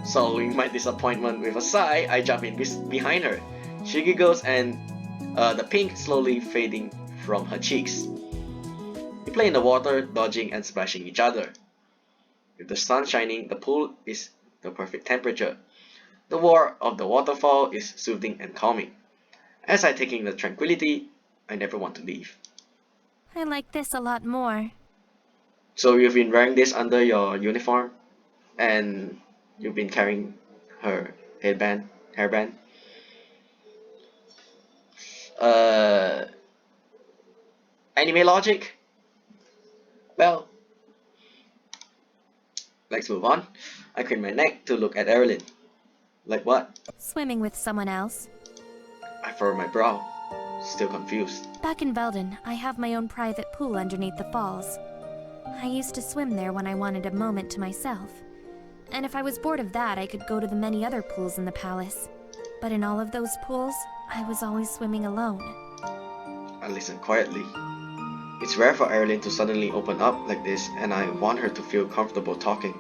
Swallowing my disappointment with a sigh, I jump in behind her. She giggles and the pink slowly fading from her cheeks. We play in the water, dodging and splashing each other. With the sun shining, the pool is the perfect temperature. The roar of the waterfall is soothing and calming. As I take in the tranquility, I never want to leave. I like this a lot more. So you've been wearing this under your uniform, and you've been carrying her hairband. Anime logic? Well, let's move on. I crane my neck to look at Erilynn. Like what? Swimming with someone else. I furrow my brow, still confused. Back in Belden, I have my own private pool underneath the falls. I used to swim there when I wanted a moment to myself. And if I was bored of that, I could go to the many other pools in the palace. But in all of those pools, I was always swimming alone. I listen quietly. It's rare for Erilynn to suddenly open up like this, and I want her to feel comfortable talking.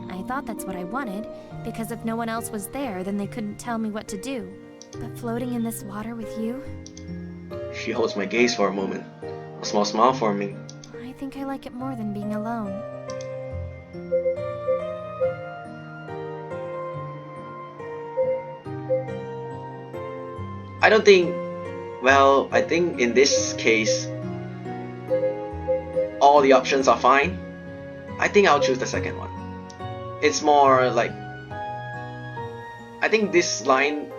I thought that's what I wanted, because if no one else was there, then they couldn't tell me what to do. But floating in this water with you? She holds my gaze for a moment, a small smile forming. I think I like it more than being alone. I think in this case, all the options are fine. I think I'll choose the second one. It's more like, I think this line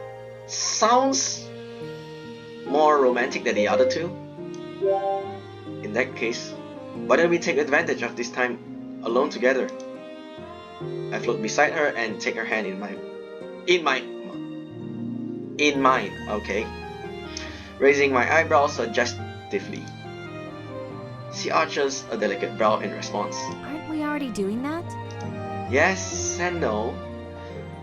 sounds more romantic than the other two. In that case, why don't we take advantage of this time alone together? I float beside her and take her hand in mine, okay? Raising my eyebrows suggestively. She arches a delicate brow in response. Aren't we already doing that? Yes and no.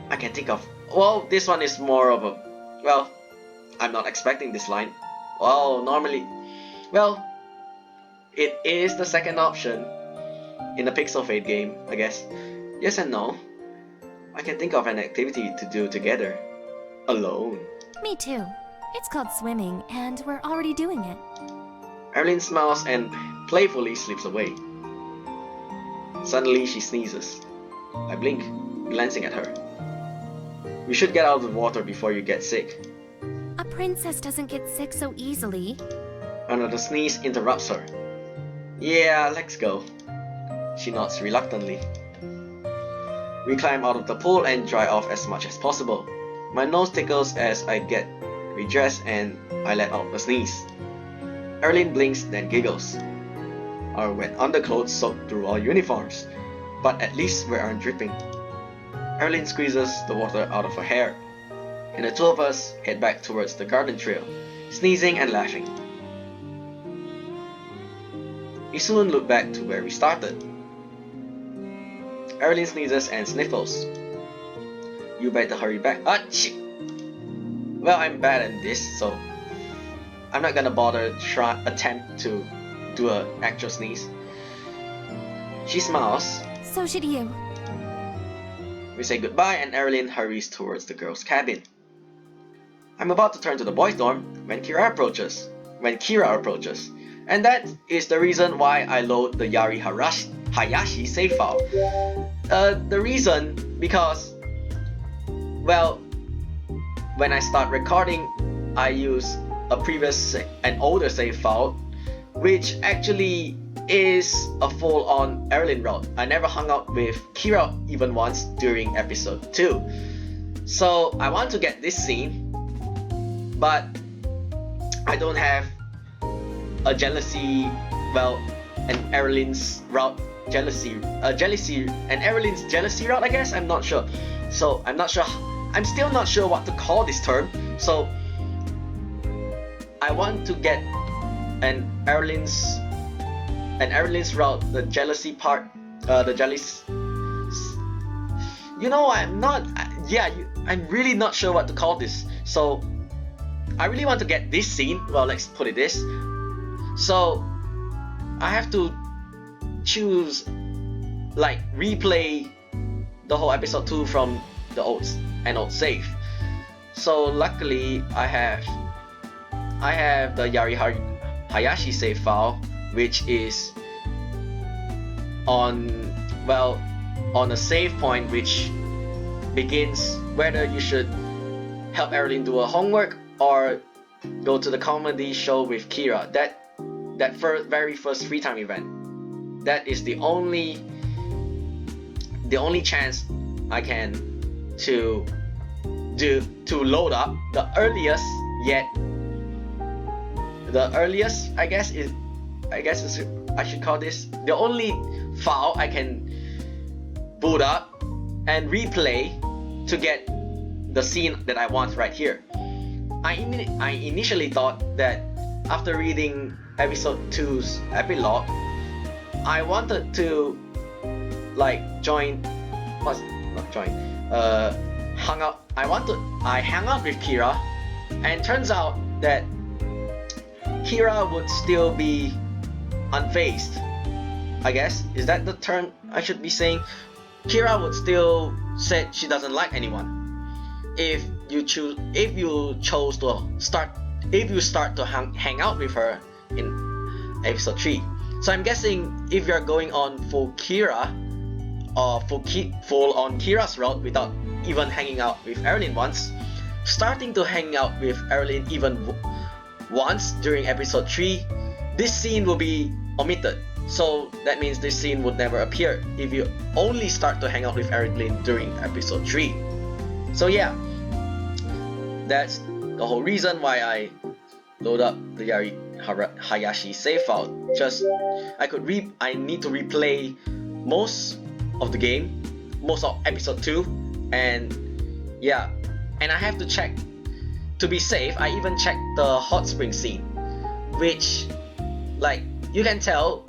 I can think of... Well, this one is more of a Well, I'm not expecting this line. Well, normally, well, it is the second option in a Pixel Fade game, I guess. Yes and no. I can think of an activity to do together. Alone. Me too. It's called swimming, and we're already doing it. Erilynn smiles and playfully slips away. Suddenly she sneezes. I blink, glancing at her. We should get out of the water before you get sick. A princess doesn't get sick so easily. Another sneeze interrupts her. Yeah, let's go. She nods reluctantly. We climb out of the pool and dry off as much as possible. My nose tickles as I get redressed and I let out a sneeze. Erilynn blinks, then giggles. Our wet underclothes soak through our uniforms, but at least we aren't dripping. Erilynn squeezes the water out of her hair, and the two of us head back towards the garden trail, sneezing and laughing. We soon look back to where we started. Erilynn sneezes and sniffles. You better hurry back. Ah, shit! Well, I'm bad at this, so I'm not gonna bother attempt to do an actual sneeze. She smiles. So should you. We say goodbye and Erilynn hurries towards the girls' cabin. I'm about to turn to the boys' dorm when Kira approaches. And that is the reason why I load the Hayashi save file. The reason because, well, when I start recording, I use an older save file, which actually is a full-on Erilynn route. I never hung out with Kira even once during episode 2. So I want to get this scene, but I don't have a jealousy, well, an Erilynn's route Erilynn's jealousy route, I guess. I'm not sure. So I'm still not sure what to call this term. So I want to get an Erilynn's route, the jealousy part, I'm really not sure what to call this. So I really want to get this scene. Well, let's put it this. So I have to choose, like, replay the whole episode 2 from the old save. So luckily I have the Hayashi save file, which is on a save point which begins whether you should help Erilynn do her homework or go to the comedy show with Kira. That very first free time event. That is the only chance I can to load up the earliest I should call this the only file I can boot up and replay to get the scene that I want right here. I initially thought that after reading episode 2's epilogue, I wanted to I hung out with Kira, and turns out that Kira would still be unfazed. I guess, is that the term I should be saying? Kira would still say she doesn't like anyone. If you start to hang out with her in episode 3. So I'm guessing if you're going on full Kira or full on Kira's route without even hanging out with Erilynn once, starting to hang out with Erilynn even once during episode 3, this scene will be omitted. So that means this scene would never appear if you only start to hang out with Erilynn during episode 3. So yeah, that's the whole reason why I load up the Hayashi save file. I need to replay most of the game, most of episode 2, and yeah, and I have to check to be safe. I even checked the hot spring scene, which, like, you can tell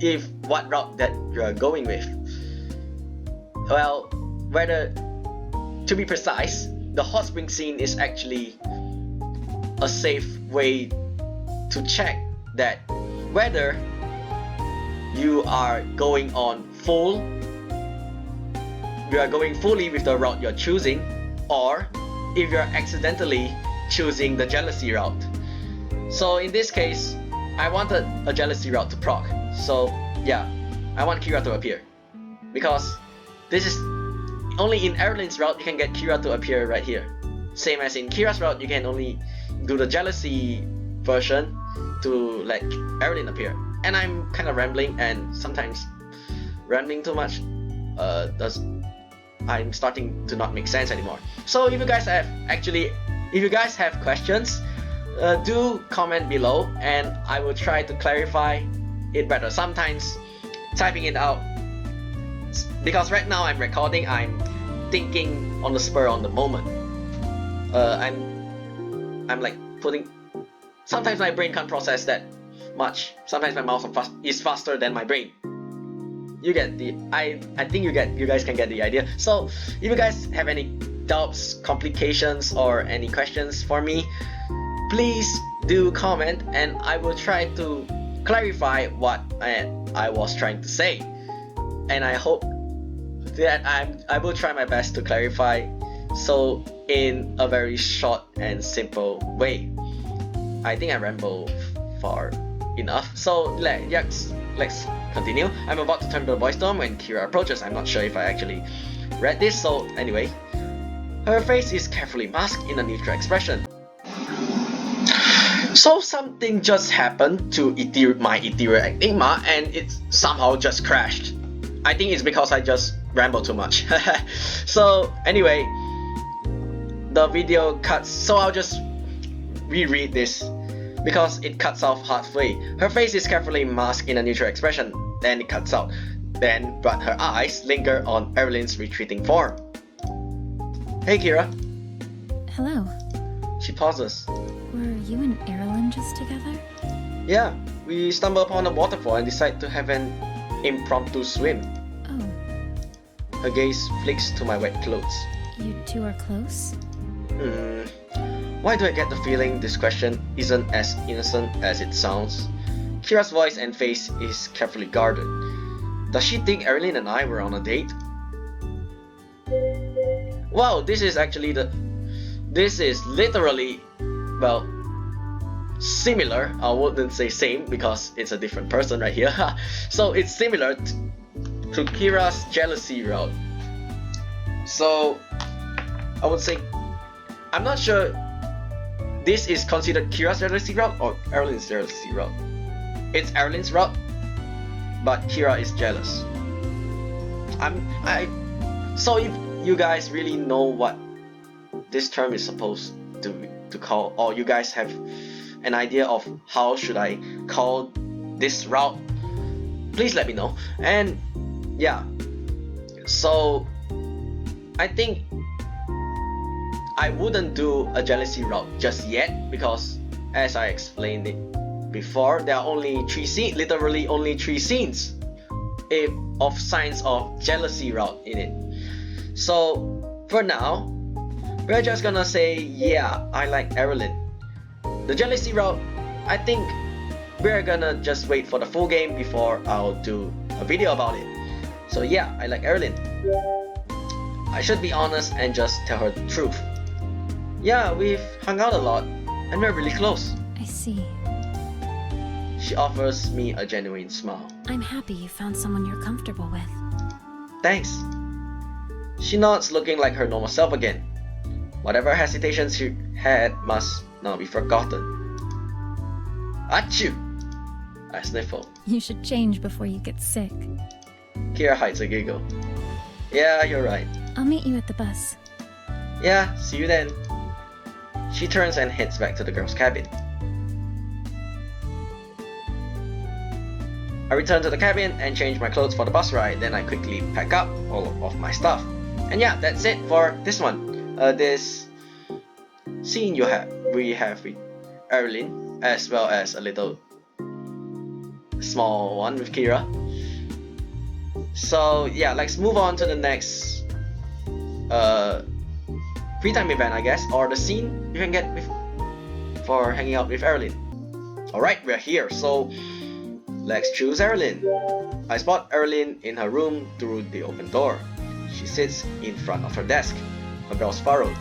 if what route that you're going with. Well, to be precise, the hot spring scene is actually a safe way to check that whether you are going fully with the route you're choosing, or if you're accidentally choosing the jealousy route. So in this case, I wanted a jealousy route to proc. So yeah, I want Kira to appear, because this is only in Erilynn's route you can get Kira to appear right here. Same as in Kira's route, you can only do the jealousy version to let Erilynn appear. And I'm kind of rambling, and sometimes rambling too much I'm starting to not make sense anymore. So if you guys have questions, do comment below and I will try to clarify it better. Sometimes typing it out, because right now I'm recording, I'm thinking on the spur on the moment. I'm like putting. Sometimes my brain can't process that much. Sometimes my mouse is faster than my brain. You get the I think you guys can get the idea. So if you guys have any doubts, complications, or any questions for me, please do comment and I will try to clarify what I was trying to say. And I hope that I will try my best to clarify, so in a very short and simple way. I think I ramble far enough. So let's continue. I'm about to turn to the voice dome when Kira approaches. I'm not sure if I actually read this, so anyway. Her face is carefully masked in a neutral expression. So something just happened to my Ethereal Enigma and it somehow just crashed. I think it's because I just ramble too much. So anyway, the video cuts, so I'll just reread this because it cuts off halfway. Her face is carefully masked in a neutral expression, then it cuts out. But her eyes linger on Erilynn's retreating form. Hey Kira. Hello. She pauses. Were you and Erilynn just together? Yeah, we stumble upon a waterfall and decide to have an impromptu swim. Oh. Her gaze flicks to my wet clothes. You two are close? Why do I get the feeling this question isn't as innocent as it sounds? Kira's voice and face is carefully guarded. Does she think Erilynn and I were on a date? Wow, this is literally, well, similar. I wouldn't say same because it's a different person right here. So it's similar to Kira's jealousy route. So I would say, I'm not sure this is considered Kira's jealousy route or Erilynn's jealousy route. It's Erilynn's route, but Kira is jealous. So if you guys really know what this term is supposed to call, or you guys have an idea of how should I call this route, please let me know. And yeah, so I think I wouldn't do a jealousy route just yet because, as I explained it before, there are only 3 scenes, literally only 3 scenes of signs of jealousy route in it. So for now, we're just gonna say, yeah, I like Erilynn. The jealousy route, I think we're gonna just wait for the full game before I'll do a video about it. So yeah, I like Erilynn. I should be honest and just tell her the truth. Yeah, we've hung out a lot and we're really close. I see. She offers me a genuine smile. I'm happy you found someone you're comfortable with. Thanks. She nods, looking like her normal self again. Whatever hesitations she had must now be forgotten. Achoo! I sniffle. You should change before you get sick. Kira hides a giggle. Yeah, you're right. I'll meet you at the bus. Yeah, see you then. She turns and heads back to the girls' cabin. I return to the cabin and change my clothes for the bus ride, then I quickly pack up all of my stuff. And yeah, that's it for this one. This scene we have with Erilynn, as well as a little small one with Kira. So yeah, let's move on to the next free time event, I guess, or the scene you can get with, for hanging out with Erilynn. Alright, we're here, so let's choose Erilynn. I spot Erilynn in her room through the open door. She sits in front of her desk, her brows furrowed.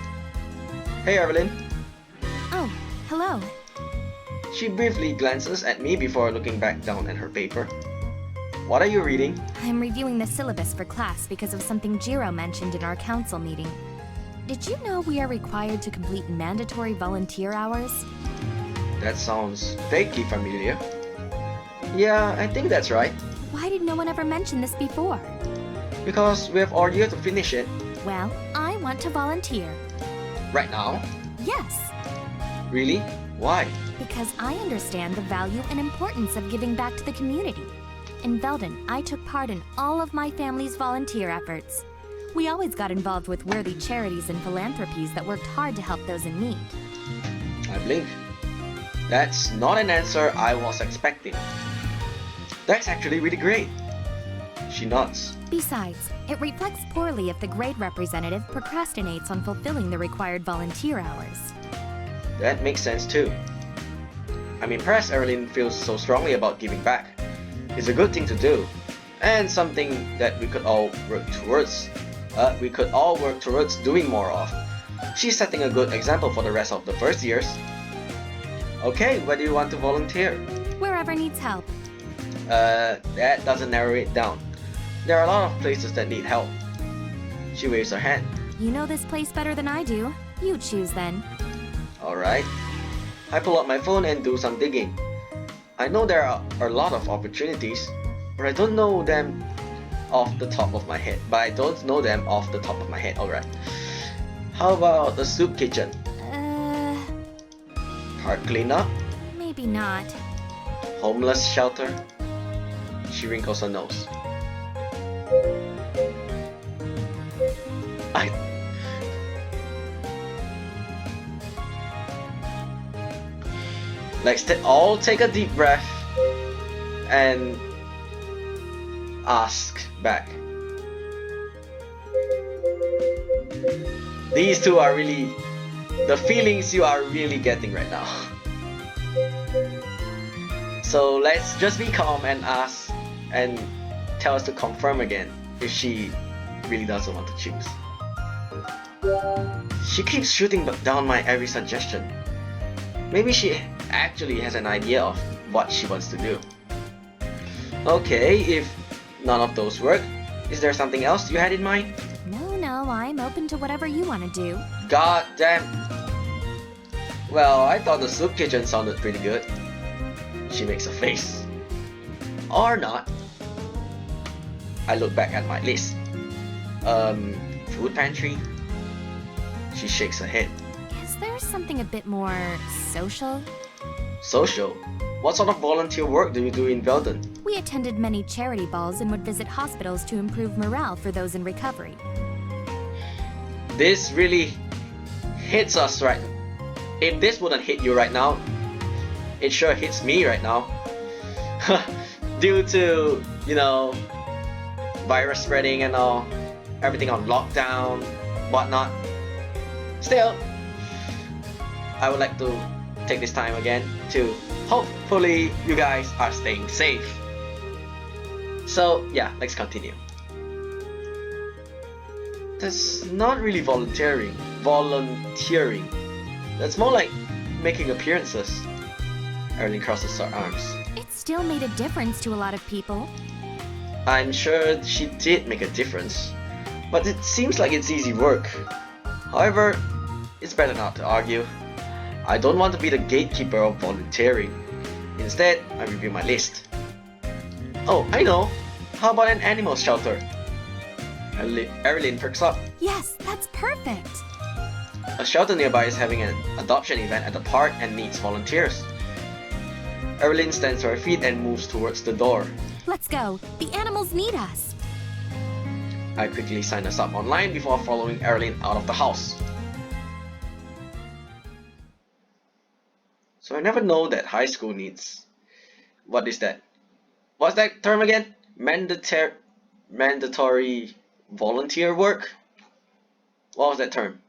Hey Erilynn. Oh, hello. She briefly glances at me before looking back down at her paper. What are you reading? I'm reviewing the syllabus for class because of something Jiro mentioned in our council meeting. Did you know we are required to complete mandatory volunteer hours? That sounds vaguely familiar. Yeah, I think that's right. Why did no one ever mention this before? Because we have all year to finish it. Well, I want to volunteer. Right now? Yes, Really? Why? because I understand the value and importance of giving back to the community. In Veldon, I took part in all of my family's volunteer efforts. We always got involved with worthy charities and philanthropies that worked hard to help those in need. I blink. That's not an answer I was expecting. That's actually really great. She nods. Besides, it reflects poorly if the grade representative procrastinates on fulfilling the required volunteer hours. That makes sense too. I'm impressed Erilynn feels so strongly about giving back. It's a good thing to do, and something that we could all work towards. Doing more of. She's setting a good example for the rest of the first years. Okay, where do you want to volunteer? Wherever needs help. That doesn't narrow it down. There are a lot of places that need help. She waves her hand. You know this place better than I do. You choose then. Alright. I pull out my phone and do some digging. I know there are a lot of opportunities, but I don't know them off the top of my head. Alright. How about the soup kitchen? Park cleanup? Maybe not. Homeless shelter? She wrinkles her nose. Let's all take a deep breath and ask back. These two are really the feelings you are really getting right now. So let's just be calm and ask and tell us to confirm again if she really doesn't want to choose. She keeps shooting down my every suggestion. Maybe she actually has an idea of what she wants to do. Okay, if none of those work, is there something else you had in mind? No, I'm open to whatever you want to do. God damn. Well, I thought the soup kitchen sounded pretty good. She makes a face. Or not. I look back at my list. Food pantry? She shakes her head. Is there something a bit more social? Social? What sort of volunteer work do you do in Veldon? We attended many charity balls and would visit hospitals to improve morale for those in recovery. This really hits us right. If this wouldn't hit you right now, it sure hits me right now. Due to, virus spreading and all, everything on lockdown, whatnot. Still, I would like to take this time again to hopefully you guys are staying safe. So yeah, let's continue. That's not really volunteering. That's more like making appearances. Erilynn crosses her arms. It still made a difference to a lot of people. I'm sure she did make a difference, but it seems like it's easy work. However, it's better not to argue. I don't want to be the gatekeeper of volunteering. Instead, I review my list. Oh, I know! How about an animal shelter? Erilynn perks up. Yes, that's perfect. A shelter nearby is having an adoption event at the park and needs volunteers. Erilynn stands to her feet and moves towards the door. Let's go. The animals need us. I quickly sign us up online before following Erilynn out of the house. So I never know that high school needs... What is that? What's that term again? Mandatory volunteer work? What was that term?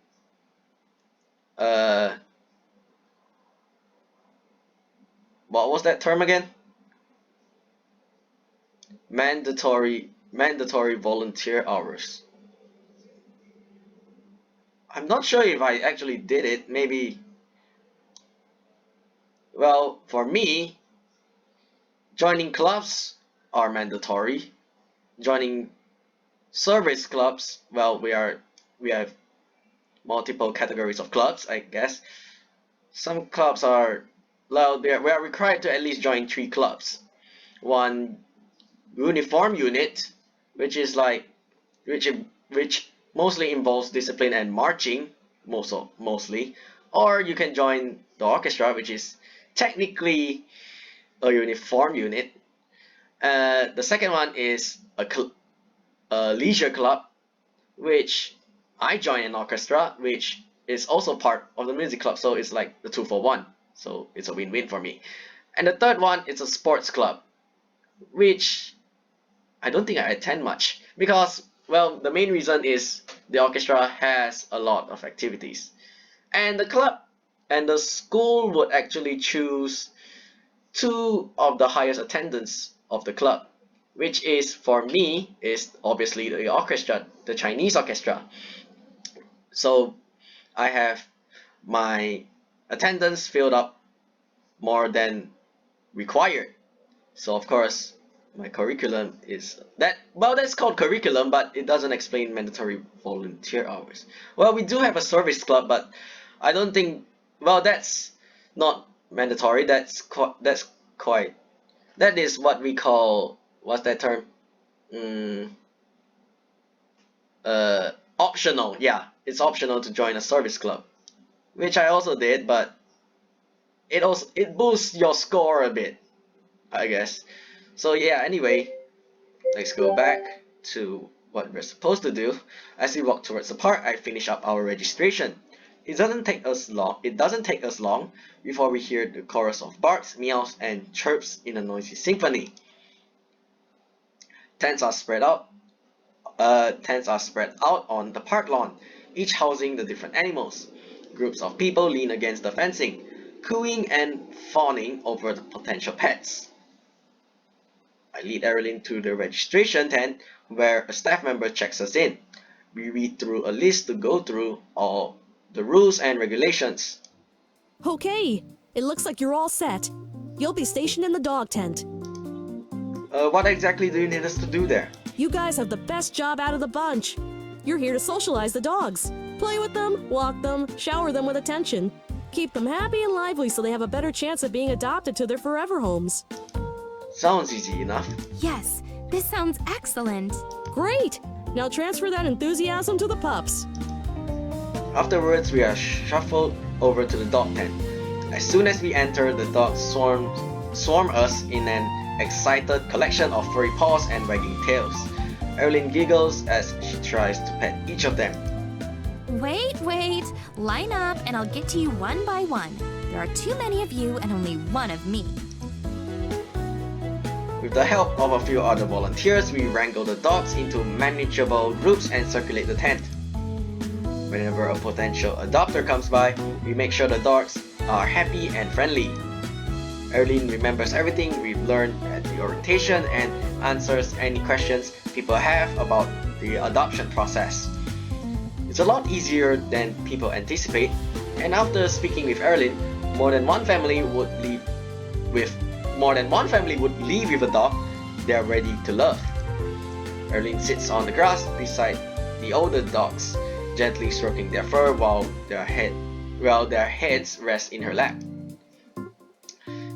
what was that term again? Mandatory volunteer hours. I'm not sure if I actually did it. Maybe. Well, for me, joining clubs are mandatory. Joining service clubs, well, we have multiple categories of clubs, I guess. Some clubs are, well, we are required to at least join 3 clubs. One uniform unit, which is like which mostly involves discipline and marching, mostly, or you can join the orchestra, which is technically a uniform unit. The second one is a leisure club, which I join an orchestra, which is also part of the music club, so it's like the 2 for 1, so it's a win-win for me. And the third one is a sports club, which I don't think I attend much because, well, the main reason is the orchestra has a lot of activities, and the club and the school would actually choose 2 of the highest attendance of the club, which is, for me, is obviously the orchestra, the Chinese orchestra. So I have my attendance filled up more than required. So of course my curriculum is that, well, that's called curriculum, but it doesn't explain mandatory volunteer hours. Well, we do have a service club, but I don't think, well, that's not mandatory. That is what we call, what's that term? Optional. Yeah, it's optional to join a service club, which I also did, but it boosts your score a bit, I guess. So yeah, anyway, let's go back to what we're supposed to do. As we walk towards the park, I finish up our registration. It doesn't take us long before we hear the chorus of barks, meows, and chirps in a noisy symphony. Tents are spread out on the park lawn, each housing the different animals. Groups of people lean against the fencing, cooing and fawning over the potential pets. I lead Erilynn to the registration tent where a staff member checks us in. We read through a list to go through all the rules and regulations. Okay, it looks like you're all set. You'll be stationed in the dog tent. What exactly do you need us to do there? You guys have the best job out of the bunch. You're here to socialize the dogs. Play with them, walk them, shower them with attention. Keep them happy and lively so they have a better chance of being adopted to their forever homes. Sounds easy enough. Yes, this sounds excellent. Great! Now transfer that enthusiasm to the pups. Afterwards, we are shuffled over to the dog tent. As soon as we enter, the dogs swarm us in an excited collection of furry paws and wagging tails. Erilynn giggles as she tries to pet each of them. Wait, line up and I'll get to you one by one. There are too many of you and only one of me. With the help of a few other volunteers, we wrangle the dogs into manageable groups and circulate the tent. Whenever a potential adopter comes by, we make sure the dogs are happy and friendly. Erilynn remembers everything we've learned at the orientation and answers any questions people have about the adoption process. It's a lot easier than people anticipate, and after speaking with Erilynn, more than one family would leave with a dog they are ready to love. Erilynn sits on the grass beside the older dogs, gently stroking their fur while their heads rest in her lap.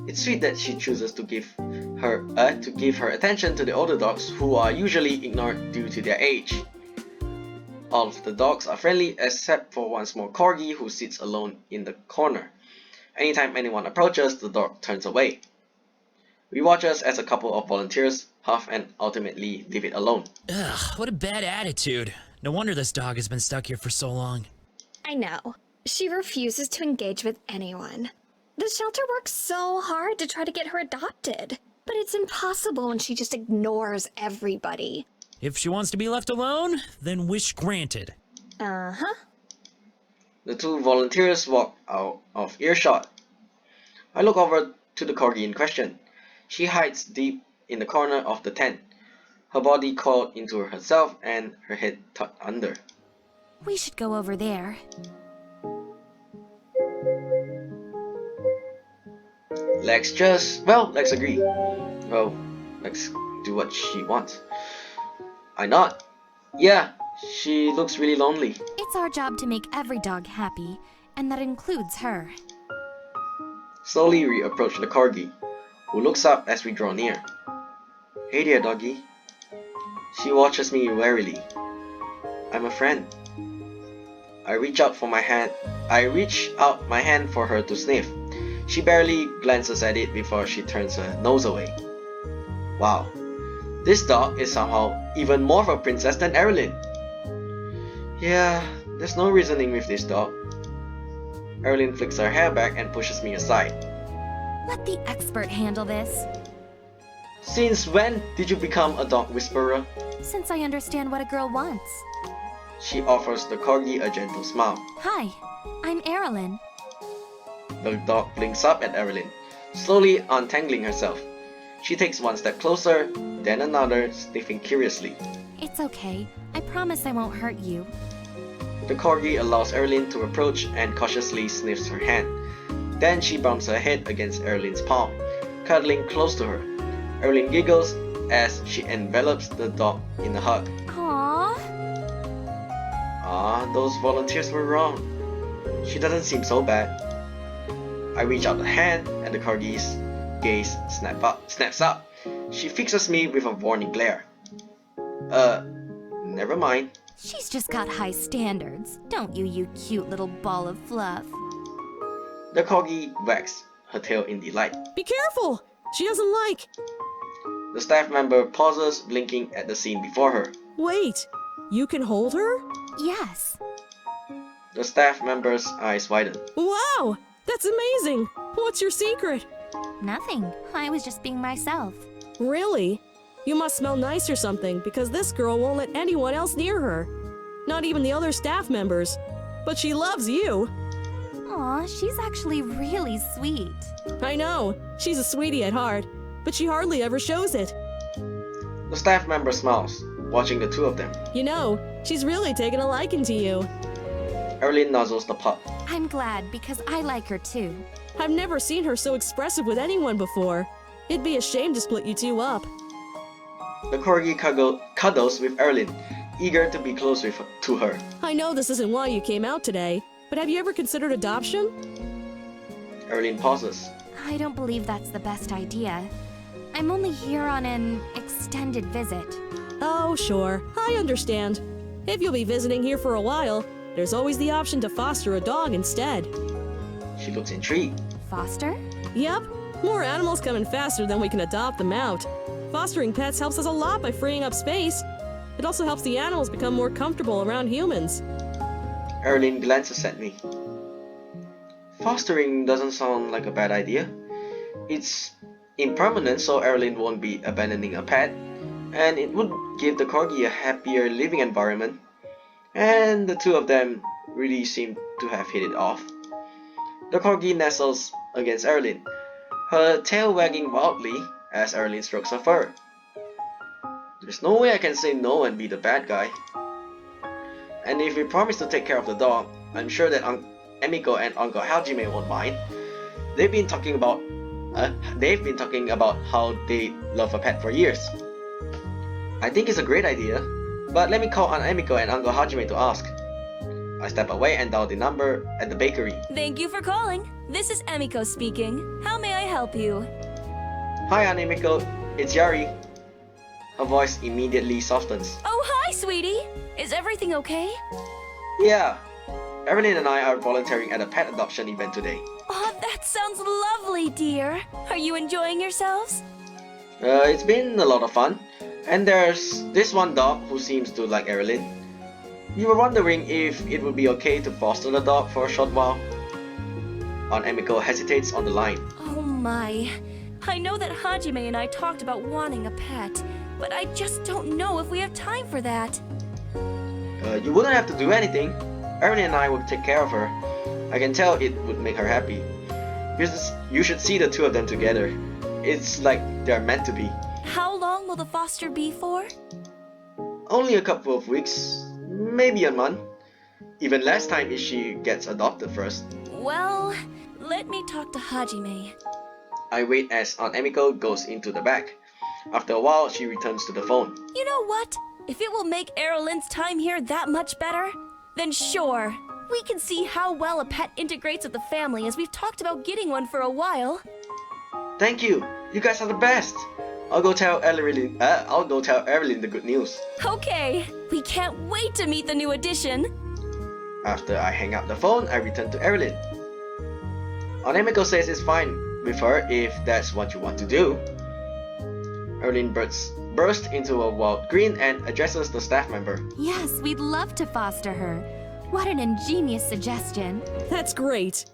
It's sweet that she chooses to give her attention to the older dogs who are usually ignored due to their age. All of the dogs are friendly except for one small corgi who sits alone in the corner. Anytime anyone approaches, the dog turns away. We watch us as a couple of volunteers huff and ultimately leave it alone. Ugh, what a bad attitude. No wonder this dog has been stuck here for so long. I know. She refuses to engage with anyone. The shelter works so hard to try to get her adopted, but it's impossible when she just ignores everybody. If she wants to be left alone, then wish granted. Uh-huh. The two volunteers walk out of earshot. I look over to the corgi in question. She hides deep in the corner of the tent, her body coiled into herself and her head tucked under. We should go over there. Lex agree. Well, Lex do what she wants. I nod. Yeah, she looks really lonely. It's our job to make every dog happy, and that includes her. Slowly we approach the corgi, who looks up as we draw near. Hey there, doggy. She watches me warily. I'm a friend. I reach out my hand for her to sniff. She barely glances at it before she turns her nose away. Wow, this dog is somehow even more of a princess than Erilynn. Yeah, there's no reasoning with this dog. Erilynn flicks her hair back and pushes me aside. Let the expert handle this. Since when did you become a dog whisperer? Since I understand what a girl wants. She offers the corgi a gentle smile. Hi, I'm Erilynn. The dog blinks up at Erilynn, slowly untangling herself. She takes one step closer, then another, sniffing curiously. It's okay. I promise I won't hurt you. The corgi allows Erilynn to approach and cautiously sniffs her hand. Then she bumps her head against Erilynn's palm, cuddling close to her. Erilynn giggles as she envelops the dog in a hug. Aww. Those volunteers were wrong. She doesn't seem so bad. I reach out a hand and the corgi's gaze snaps up. She fixes me with a warning glare. Never mind. She's just got high standards, don't you, you cute little ball of fluff? The corgi wags her tail in delight. Be careful! She doesn't like. The staff member pauses, blinking at the scene before her. Wait, you can hold her? Yes. The staff member's eyes widen. Wow, that's amazing! What's your secret? Nothing. I was just being myself. Really? You must smell nice or something, because this girl won't let anyone else near her. Not even the other staff members. But she loves you. Aw, she's actually really sweet. I know, she's a sweetie at heart, but she hardly ever shows it. The staff member smiles, watching the two of them. You know, she's really taken a liking to you. Erilynn nuzzles the pup. I'm glad, because I like her too. I've never seen her so expressive with anyone before. It'd be a shame to split you two up. The corgi cuddles with Erilynn, eager to be close to her. I know this isn't why you came out today, but have you ever considered adoption? Erilynn pauses. I don't believe that's the best idea. I'm only here on an extended visit. Oh, sure, I understand. If you'll be visiting here for a while, there's always the option to foster a dog instead. She looks intrigued. Foster? Yep, more animals come in faster than we can adopt them out. Fostering pets helps us a lot by freeing up space. It also helps the animals become more comfortable around humans. Erilynn glances at me. Fostering doesn't sound like a bad idea. It's impermanent, so Erilynn won't be abandoning a pet, and it would give the corgi a happier living environment. And the two of them really seem to have hit it off. The corgi nestles against Erilynn, her tail wagging wildly as Erilynn strokes her fur. There's no way I can say no and be the bad guy. And if we promise to take care of the dog, I'm sure that Emiko and Uncle Hajime won't mind. They've been talking about how they love a pet for years. I think it's a great idea, but let me call Aunt Emiko and Uncle Hajime to ask. I step away and dial the number at the bakery. Thank you for calling. This is Emiko speaking. How may I help you? Hi Aunt Emiko, it's Yari. Her voice immediately softens. Oh, hi, sweetie. Is everything okay? Yeah, Erilynn and I are volunteering at a pet adoption event today. Oh, that sounds lovely, dear. Are you enjoying yourselves? It's been a lot of fun, and there's this one dog who seems to like Erilynn. We were wondering if it would be okay to foster the dog for a short while. Aunt Emiko hesitates on the line. Oh my. I know that Hajime and I talked about wanting a pet, but I just don't know if we have time for that. You wouldn't have to do anything. Erilynn and I will take care of her. I can tell it would make her happy. You should see the two of them together. It's like they're meant to be. How long will the foster be for? Only a couple of weeks, maybe a month. Even less time if she gets adopted first. Well, let me talk to Hajime. I wait as Aunt Emiko goes into the back. After a while, she returns to the phone. You know what? If it will make Erilynn's time here that much better, then sure. We can see how well a pet integrates with the family, as we've talked about getting one for a while. Thank you. You guys are the best. I'll go tell Erilynn the good news. Okay, we can't wait to meet the new addition. After I hang up the phone, I return to Erilynn. Aunt Emiko says it's fine with her if that's what you want to do. Erilynn bursts into a wild grin and addresses the staff member. Yes, we'd love to foster her. What an ingenious suggestion. That's great.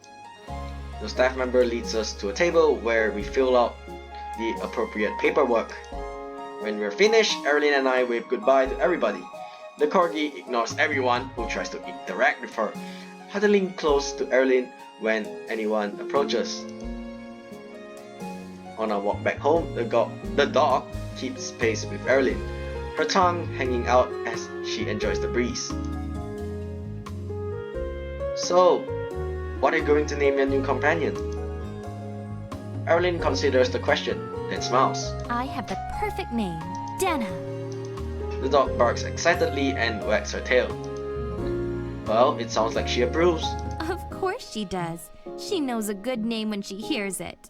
The staff member leads us to a table where we fill out the appropriate paperwork. When we're finished, Erilynn and I wave goodbye to everybody. The corgi ignores everyone who tries to interact with her, huddling close to Erilynn when anyone approaches. On our walk back home, the dog keeps pace with Erilynn, her tongue hanging out as she enjoys the breeze. So, what are you going to name your new companion? Erilynn considers the question, then smiles. I have the perfect name, Dana. The dog barks excitedly and wags her tail. Well, it sounds like she approves. Of course she does. She knows a good name when she hears it.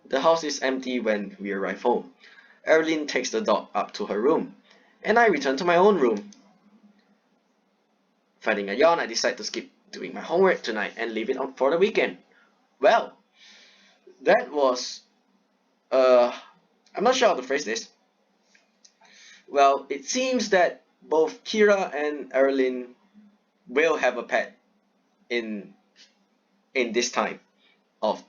The house is empty when we arrive home. Erilynn takes the dog up to her room, and I return to my own room. Finding a yawn, I decide to skip doing my homework tonight and leave it on for the weekend. Well, that was... I'm not sure how to phrase this. Well, it seems that both Kira and Erilynn will have a pet in this time of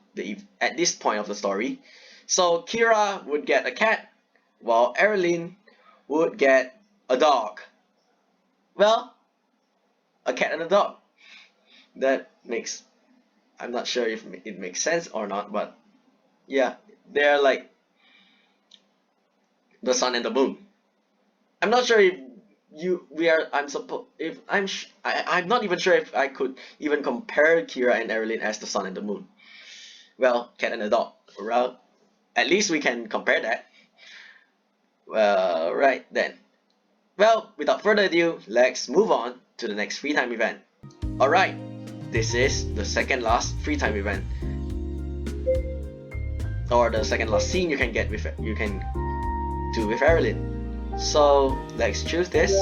at this point of the story. So Kira would get a cat, while Erilynn would get a dog. Well, a cat and a dog. That makes... I'm not sure if it makes sense or not, but yeah, they're like the sun and the moon. I'm not sure if I'm not even sure if I could even compare Kira and Erilynn as the sun and the moon. Well, cat and a dog. Well, at least we can compare that. Well, right then. Well, without further ado, let's move on to the next free time event. Alright, this is the second last free time event. Or the second last scene you can do with Erilynn. So let's choose this.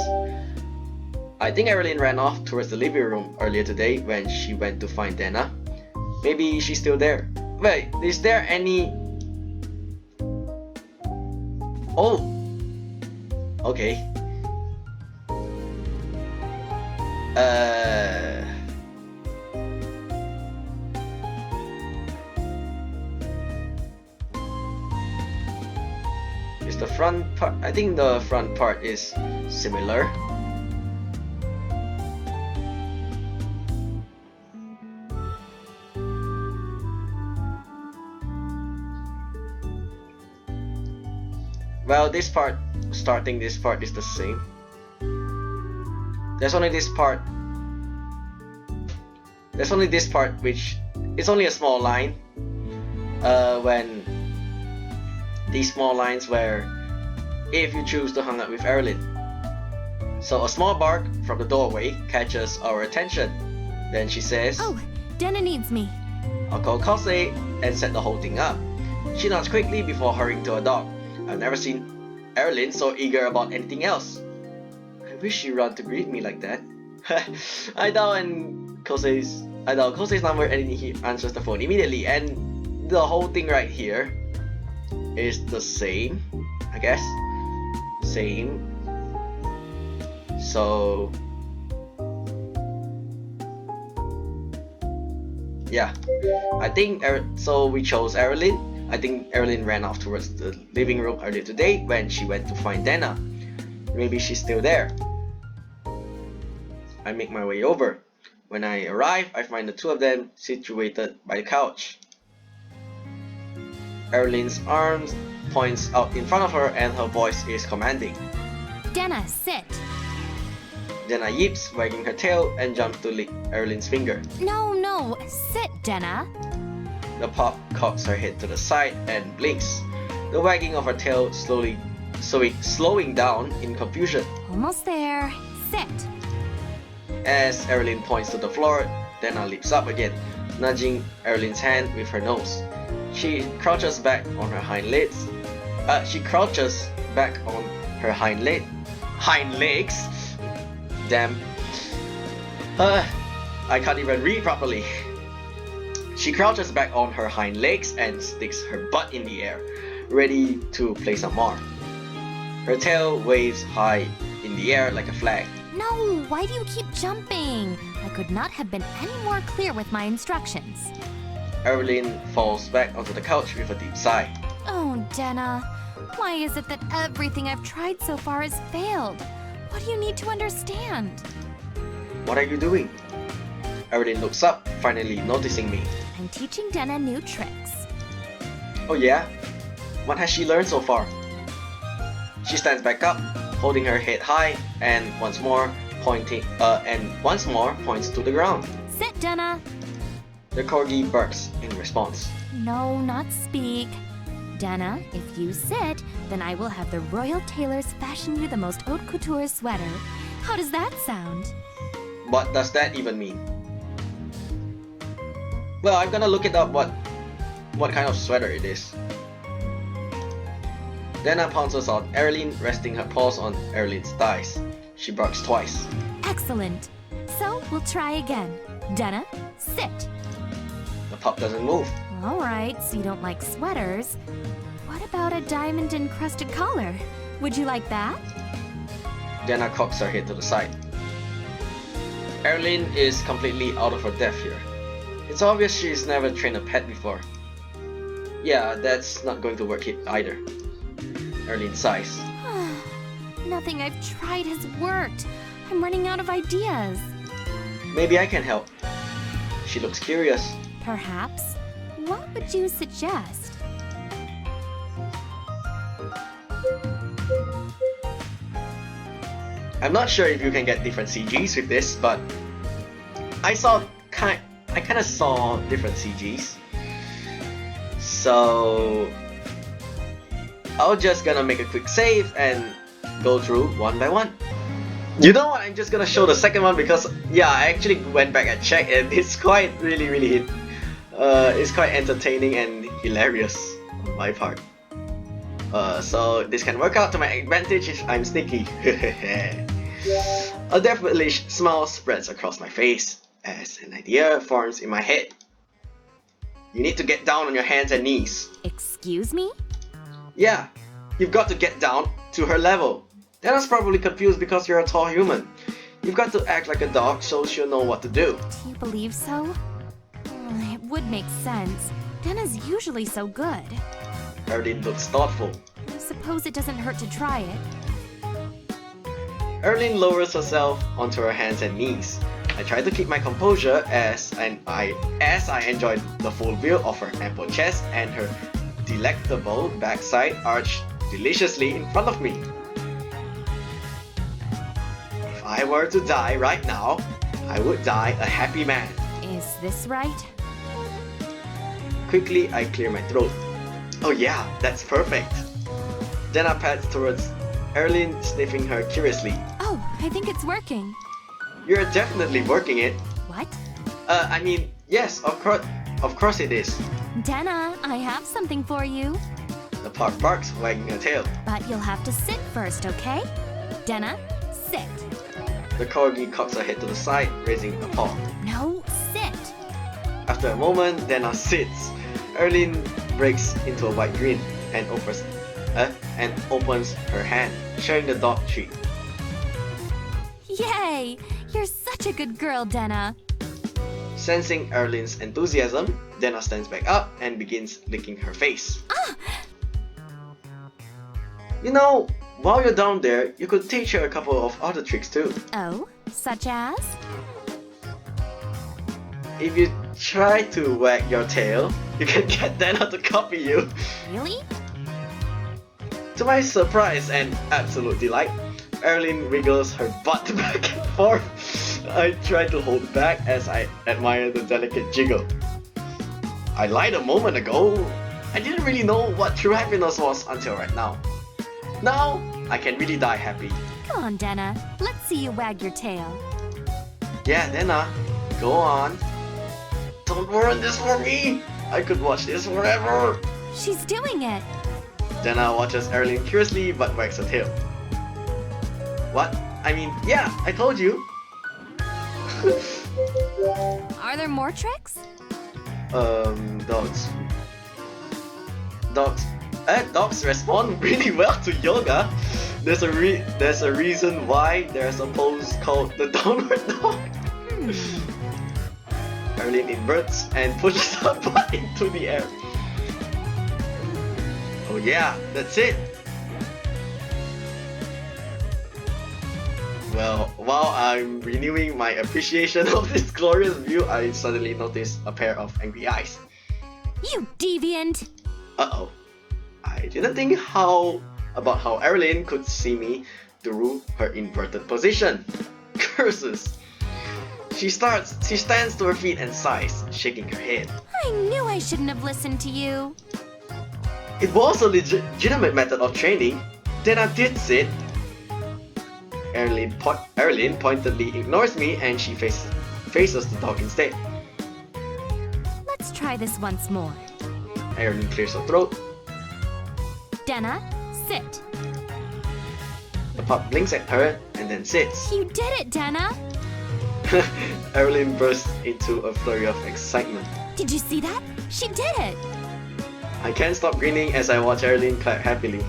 I think Erilynn ran off towards the living room earlier today when she went to find Dana. Maybe she's still there. Wait, is there any... Oh! Okay. Is the front part... I think the front part is similar. Well, this part, starting this part is the same. There's only this part. There's only this part which is only a small line. When these small lines where if you choose to hang out with Erilynn. So a small bark from the doorway catches our attention. Then she says, Oh, Dana needs me. I'll call Kosei and set the whole thing up. She nods quickly before hurrying to a dog. I've never seen Erilynn so eager about anything else. I wish she ran to greet me like that. I dial Kosei's number and he answers the phone immediately, and the whole thing right here is the same, I guess. Same. So yeah, I think so we chose Erilynn. I think Erilynn ran off towards the living room earlier today when she went to find Dana. Maybe she's still there. I make my way over. When I arrive, I find the two of them situated by the couch. Erilynn's arms points out in front of her and her voice is commanding. Denna, sit. Denna yips, wagging her tail, and jumps to lick Erilynn's finger. No, sit, Denna. The pup cocks her head to the side and blinks, the wagging of her tail slowing down in confusion. Almost there. Sit. As Erilynn points to the floor, Denna leaps up again, nudging Erilynn's hand with her nose. She crouches back on her hind legs. Hind legs. Damn. I can't even read properly. She crouches back on her hind legs and sticks her butt in the air, ready to play some more. Her tail waves high in the air like a flag. No, why do you keep jumping? I could not have been any more clear with my instructions. Erilynn falls back onto the couch with a deep sigh. Oh, Denna. Why is it that everything I've tried so far has failed? What do you need to understand? What are you doing? Erilynn looks up, finally noticing me. I'm teaching Denna new tricks. Oh yeah? What has she learned so far? She stands back up, holding her head high, and once more points to the ground. Sit, Denna. The corgi barks in response. No, not speak. Denna, if you sit, then I will have the royal tailors fashion you the most haute couture sweater. How does that sound? What does that even mean? Well, I'm gonna look it up what kind of sweater it is. Denna pounces on Erilynn, resting her paws on Erilynn's thighs. She barks twice. Excellent. So, we'll try again. Denna, sit. The pup doesn't move. Alright, so you don't like sweaters. What about a diamond-encrusted collar? Would you like that? Denna cocks her head to the side. Erilynn is completely out of her depth here. It's obvious she's never trained a pet before. Yeah, that's not going to work either. Erilynn sighs. Nothing I've tried has worked. I'm running out of ideas. Maybe I can help. She looks curious. Perhaps. What would you suggest? I'm not sure if you can get different CGs with this, but I kind of saw different CGs. So I'm just gonna make a quick save and go through one by one. You know what? I'm just gonna show the second one because yeah, I actually went back and checked and it's quite really it's quite entertaining and hilarious on my part. So this can work out to my advantage if I'm sneaky. A devilish smile spreads across my face as an idea forms in my head. You need to get down on your hands and knees. Excuse me? Yeah, you've got to get down to her level. Denna's probably confused because you're a tall human. You've got to act like a dog so she'll know what to do. Do you believe so? It would make sense. Denna's usually so good. Erilynn looks thoughtful. I suppose it doesn't hurt to try it. Erilynn lowers herself onto her hands and knees. I try to keep my composure as I enjoy the full view of her ample chest and her delectable backside arched deliciously in front of me. If I were to die right now, I would die a happy man. Is this right? Quickly, I clear my throat. Oh yeah, that's perfect. Denna pats towards Erilynn, sniffing her curiously. Oh, I think it's working. You're definitely working it. What? I mean, yes, of course it is. Denna, I have something for you. The pup barks, wagging her tail. But you'll have to sit first, okay? Denna, sit. The corgi cocks her head to the side, raising a paw. No, sit. After a moment, Denna sits. Erilynn breaks into a wide grin and opens her hand, showing the dog treat. Yay! You're such a good girl, Denna. Sensing Erilynn's enthusiasm, Denna stands back up and begins licking her face. Ah! You know, while you're down there, you could teach her a couple of other tricks too. Oh? Such as? If you try to wag your tail, you can get Dana to copy you. Really? To my surprise and absolute delight, Erilynn wiggles her butt back and forth. I try to hold back as I admire the delicate jiggle. I lied a moment ago. I didn't really know what true happiness was until right now. Now, I can really die happy. Come on, Dana. Let's see you wag your tail. Yeah, Dana, go on. Don't ruin this for me! I could watch this forever! She's doing it. Dana watches Erilynn curiously but wags her tail. What? I mean, yeah, I told you! Are there more tricks? Dogs. Dogs respond really well to yoga. There's a reason why there's a pose called the downward dog. Erilynn inverts and pushes her butt into the air. Oh yeah, that's it! Well, while I'm renewing my appreciation of this glorious view, I suddenly notice a pair of angry eyes. You deviant! Uh-oh. I didn't think about how Erilynn could see me through her inverted position. Curses! She stands to her feet and sighs, shaking her head. I knew I shouldn't have listened to you. It was a legitimate method of training. Then I did sit. Erilynn pointedly ignores me and she faces the dog instead. Let's try this once more. Erilynn clears her throat. Dana, sit. The pup blinks at her and then sits. You did it, Dana! Erilynn bursts into a flurry of excitement. Did you see that? She did it! I can't stop grinning as I watch Erilynn clap happily.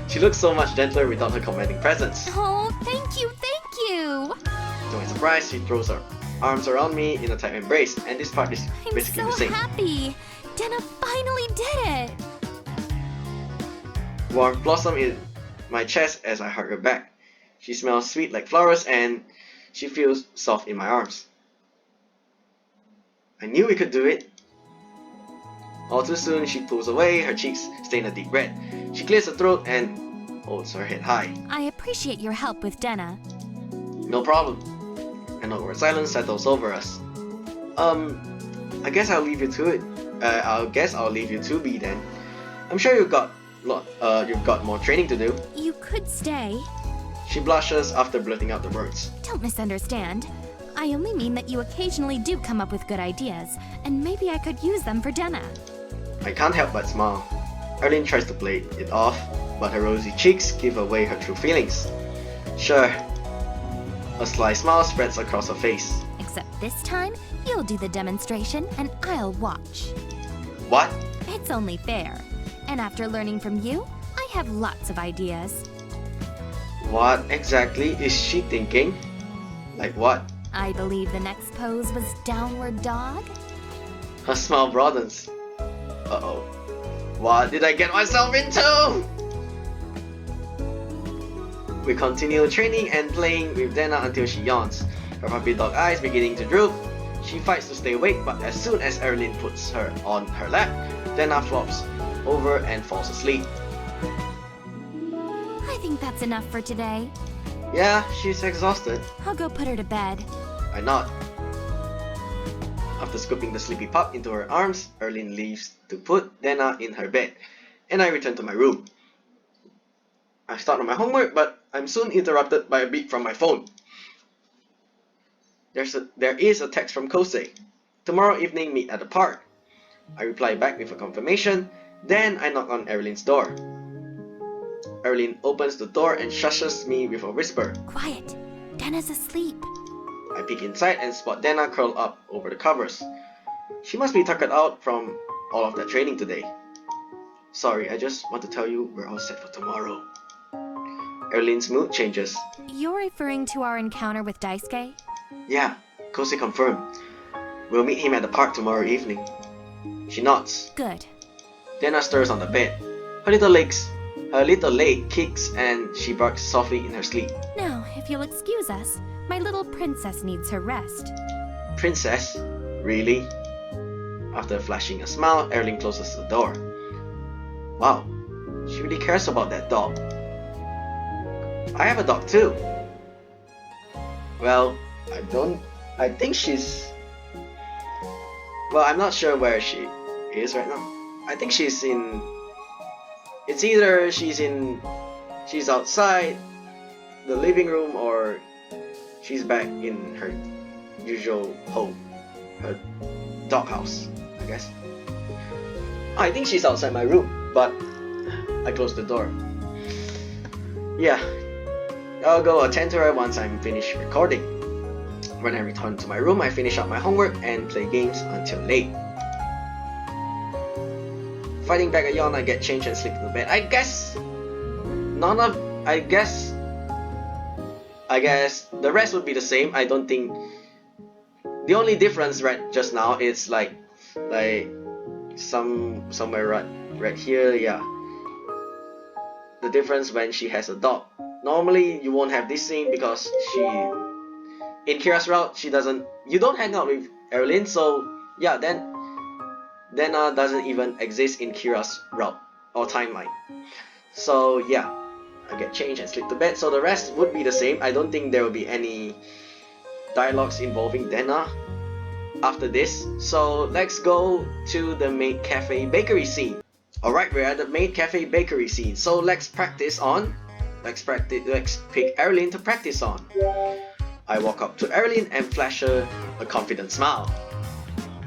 She looks so much gentler without her commanding presence. Oh, thank you, thank you! To my surprise, she throws her arms around me in a tight embrace, and this part is I'm basically so the same. happy! Dana finally did it! Warmth blossom in my chest as I hug her back. She smells sweet like flowers and she feels soft in my arms. I knew we could do it. All too soon, she pulls away, her cheeks stain a deep red. She clears her throat and holds her head high. I appreciate your help with Dana. No problem. An awkward silence settles over us. I guess I'll leave you to it. I'll leave you to be then. I'm sure you've got more training to do. You could stay. She blushes after blurting out the words. Don't misunderstand. I only mean that you occasionally do come up with good ideas, and maybe I could use them for Dana. I can't help but smile. Erilynn tries to play it off, but her rosy cheeks give away her true feelings. Sure. A sly smile spreads across her face. Except this time, you'll do the demonstration and I'll watch. What? It's only fair. And after learning from you, I have lots of ideas. What exactly is she thinking? Like what? I believe the next pose was downward dog. Her smile broadens. Uh-oh. What did I get myself into? We continue training and playing with Dana until she yawns. Her puppy dog eyes beginning to droop. She fights to stay awake, but as soon as Erilynn puts her on her lap, Dana flops over and falls asleep. I think that's enough for today. Yeah, she's exhausted. I'll go put her to bed. I nod. After scooping the sleepy pup into her arms, Erilynn leaves to put Dana in her bed, and I return to my room. I start on my homework, but I'm soon interrupted by a beep from my phone. There is a text from Kosei. Tomorrow evening, meet at the park. I reply back with a confirmation, then I knock on Erilynn's door. Erilynn opens the door and shushes me with a whisper. Quiet. Dana's asleep. I peek inside and spot Dana curled up over the covers. She must be tuckered out from all of that training today. Sorry, I just want to tell you we're all set for tomorrow. Erilynn's mood changes. You're referring to our encounter with Daisuke? Yeah, Kosei confirmed. We'll meet him at the park tomorrow evening. She nods. Good. Dana stirs on the bed. Her little leg kicks and she barks softly in her sleep. Now, if you'll excuse us, My little princess needs her rest. Princess? Really? After flashing a smile, Erilynn closes the door. Wow, she really cares about that dog. I have a dog too. Well, I think she's... Well, I'm not sure where she is right now. I think she's in... It's either she's outside the living room or she's back in her usual home, her doghouse, I guess. I think she's outside my room, but I closed the door. Yeah, I'll go attend to her once I'm finished recording. When I return to my room, I finish up my homework and play games until late. Fighting back a yawn, I get changed and sleep in the bed. I guess the rest would be the same. I don't think the only difference right just now is like somewhere right here, yeah. The difference when she has a dog. Normally you won't have this scene because in Kira's route you don't hang out with Erilynn, so yeah, then doesn't even exist in Kira's route or timeline. So yeah, I get changed and sleep to bed, so the rest would be the same. I don't think there will be any dialogues involving Dena after this. So let's go to the maid cafe bakery scene. Alright, we're at the maid cafe bakery scene, so let's pick Erilynn to practice on. I walk up to Erilynn and flash her a confident smile.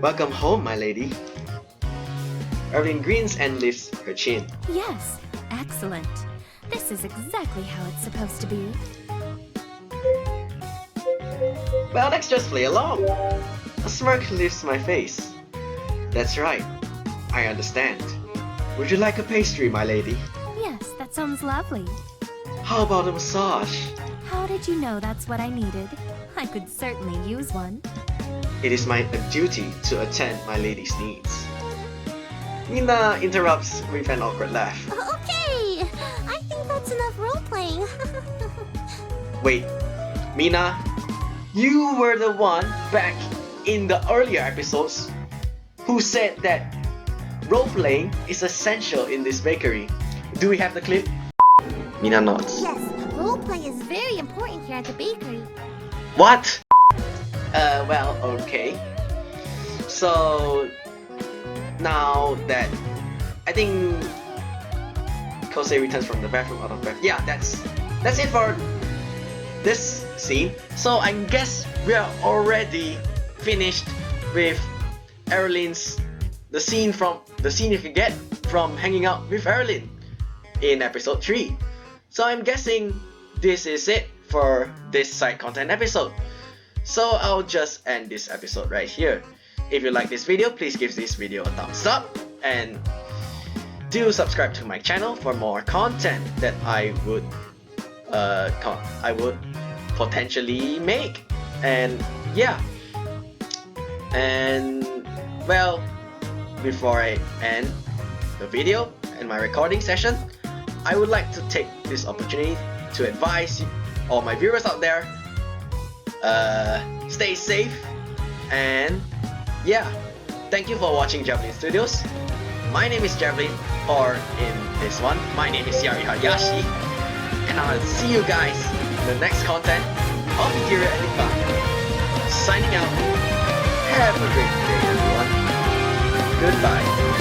Welcome home, my lady. Erilynn grins and lifts her chin. Yes, excellent. This is exactly how it's supposed to be. Well, let's just play along. A smirk lifts my face. That's right. I understand. Would you like a pastry, my lady? Yes, that sounds lovely. How about a massage? How did you know that's what I needed? I could certainly use one. It is my duty to attend my lady's needs. Mina interrupts with an awkward laugh. Okay, I think that's enough role-playing. Wait, Mina, you were the one back in the earlier episodes who said that role-playing is essential in this bakery. Do we have the clip? Mina nods. Yes, role-play is very important here at the bakery. What? Well, okay. So now that I think Kosei returns from the bathroom out of breath. Yeah, that's it for this scene. So I guess we are already finished with Erilynn's the scene you can get from hanging out with Erilynn in episode 3. So I'm guessing this is it for this side content episode. So I'll just end this episode right here. If you like this video, please give this video a thumbs up and do subscribe to my channel for more content that I would potentially make. And yeah, and well, before I end the video and my recording session, I would like to take this opportunity to advise all my viewers out there, stay safe, and yeah, thank you for watching Javelin Studios. My name is Javelin, or in this one, my name is Yari Hayashi, and I'll see you guys in the next content of Ethereal Enigma. Signing out. Have a great day, everyone. Goodbye.